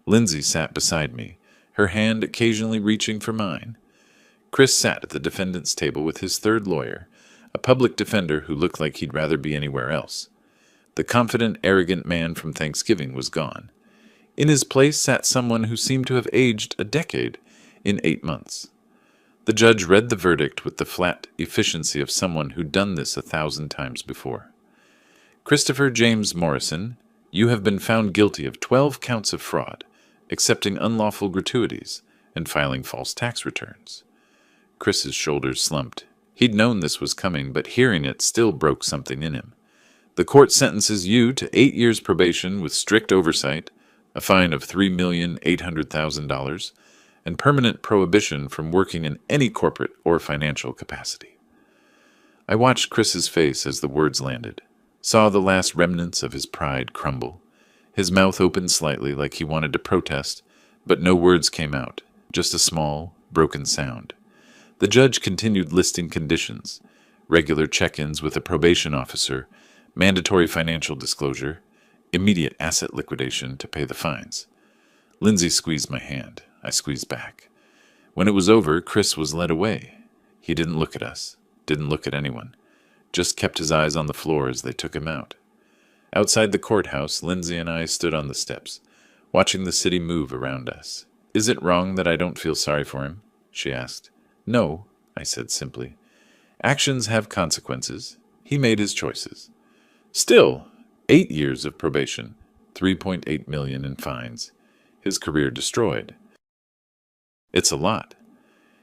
Lindsay sat beside me, her hand occasionally reaching for mine. Chris sat at the defendant's table with his third lawyer, a public defender who looked like he'd rather be anywhere else. The confident, arrogant man from Thanksgiving was gone. In his place sat someone who seemed to have aged a decade in 8 months. The judge read the verdict with the flat efficiency of someone who'd done this 1,000 times before. Christopher James Morrison, you have been found guilty of 12 counts of fraud, accepting unlawful gratuities, and filing false tax returns. Chris's shoulders slumped. He'd known this was coming, but hearing it still broke something in him. The court sentences you to 8 years probation with strict oversight, a fine of $3,800,000, and permanent prohibition from working in any corporate or financial capacity. I watched Chris's face as the words landed, saw the last remnants of his pride crumble. His mouth opened slightly like he wanted to protest, but no words came out, just a small, broken sound. The judge continued listing conditions, regular check-ins with a probation officer, mandatory financial disclosure, immediate asset liquidation to pay the fines. Lindsay squeezed my hand. I squeezed back. When it was over, Chris was led away. He didn't look at us, didn't look at anyone, just kept his eyes on the floor as they took him out. Outside the courthouse, Lindsay and I stood on the steps, watching the city move around us. Is it wrong that I don't feel sorry for him? She asked. No, I said simply. Actions have consequences. He made his choices. Still, 8 years of probation, 3.8 million in fines. His career destroyed. It's a lot.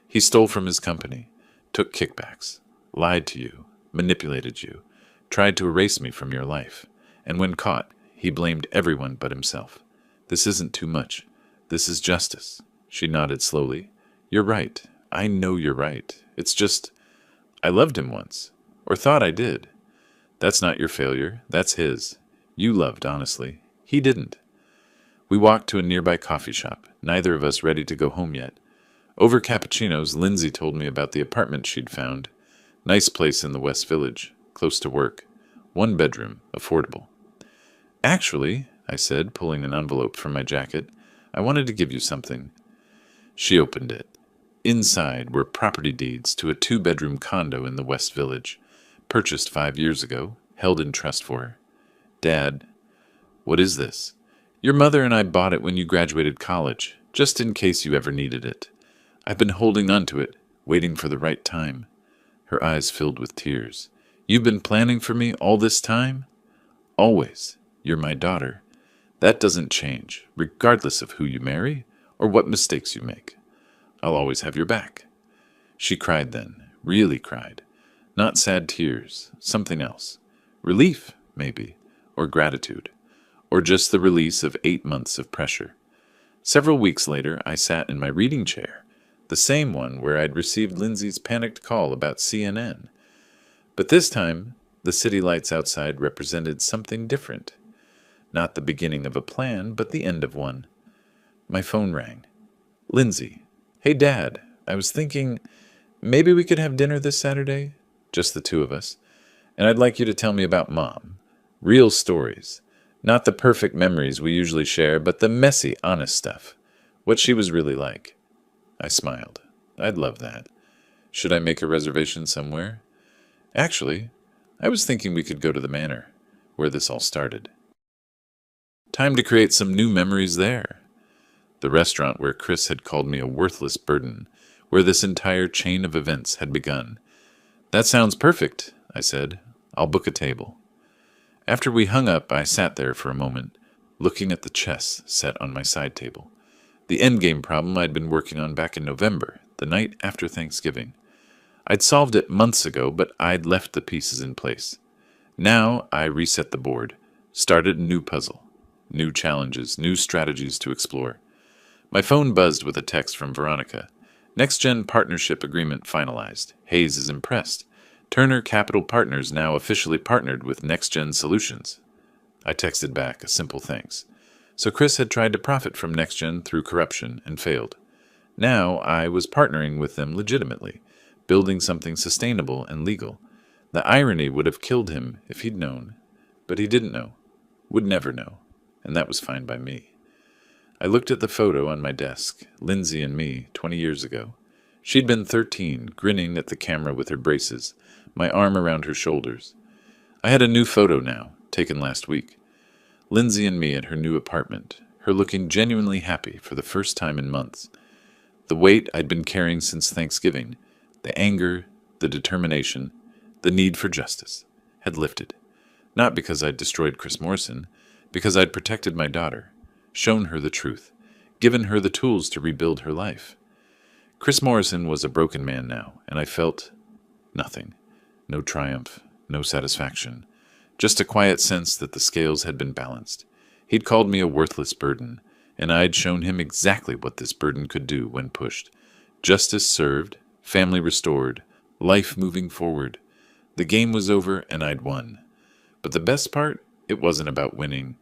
He stole from his company, took kickbacks, lied to you, manipulated you, tried to erase me from your life, and when caught, he blamed everyone but himself. This isn't too much. This is justice. She nodded slowly. You're right. I know you're right. It's just, I loved him once, or thought I did. That's not your failure. That's his. You loved, honestly. He didn't. We walked to a nearby coffee shop, neither of us ready to go home yet. Over cappuccinos, Lindsay told me about the apartment she'd found. Nice place in the West Village, close to work. 1 bedroom, affordable. Actually, I said, pulling an envelope from my jacket, I wanted to give you something. She opened it. Inside were property deeds to a 2-bedroom condo in the West Village, purchased 5 years ago, held in trust for her. Dad, what is this? Your mother and I bought it when you graduated college, just in case you ever needed it. I've been holding on to it, waiting for the right time. Her eyes filled with tears. You've been planning for me all this time? Always. You're my daughter. That doesn't change, regardless of who you marry or what mistakes you make. I'll always have your back. She cried then, really cried. Not sad tears, something else. Relief, maybe, or gratitude, or just the release of 8 months of pressure. Several weeks later, I sat in my reading chair, the same one where I'd received Lindsay's panicked call about CNN. But this time, the city lights outside represented something different. Not the beginning of a plan, but the end of one. My phone rang. Lindsay. Hey, Dad. I was thinking, maybe we could have dinner this Saturday? Just the 2 of us. And I'd like you to tell me about Mom. Real stories. Not the perfect memories we usually share, but the messy, honest stuff. What she was really like. I smiled. I'd love that. Should I make a reservation somewhere? Actually, I was thinking we could go to the Manor, where this all started. Time to create some new memories there. The restaurant where Chris had called me a worthless burden, where this entire chain of events had begun. That sounds perfect, I said. I'll book a table. After we hung up, I sat there for a moment, looking at the chess set on my side table. The endgame problem I'd been working on back in November, the night after Thanksgiving. I'd solved it months ago, but I'd left the pieces in place. Now I reset the board, started a new puzzle. New challenges, new strategies to explore. My phone buzzed with a text from Veronica. Next-Gen partnership agreement finalized. Hayes is impressed. Turner Capital Partners now officially partnered with Next-Gen Solutions. I texted back a simple thanks. So Chris had tried to profit from Next-Gen through corruption and failed. Now I was partnering with them legitimately, building something sustainable and legal. The irony would have killed him if he'd known. But he didn't know. Would never know. And that was fine by me. I looked at the photo on my desk, Lindsay and me, 20 years ago. She'd been 13, grinning at the camera with her braces, my arm around her shoulders. I had a new photo now, taken last week. Lindsay and me at her new apartment, her looking genuinely happy for the first time in months. The weight I'd been carrying since Thanksgiving, the anger, the determination, the need for justice, had lifted. Not because I'd destroyed Chris Morrison, because I'd protected my daughter, shown her the truth, given her the tools to rebuild her life. Chris Morrison was a broken man now, and I felt nothing. No triumph, no satisfaction. Just a quiet sense that the scales had been balanced. He'd called me a worthless burden, and I'd shown him exactly what this burden could do when pushed. Justice served, family restored, life moving forward. The game was over, and I'd won. But the best part? It wasn't about winning.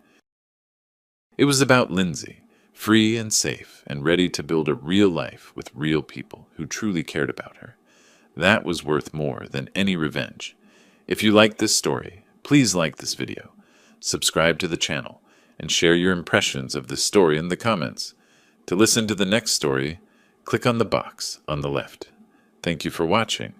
It was about Lindsay, free and safe and ready to build a real life with real people who truly cared about her. That was worth more than any revenge. If you liked this story, please like this video, subscribe to the channel, and share your impressions of this story in the comments. To listen to the next story, click on the box on the left. Thank you for watching.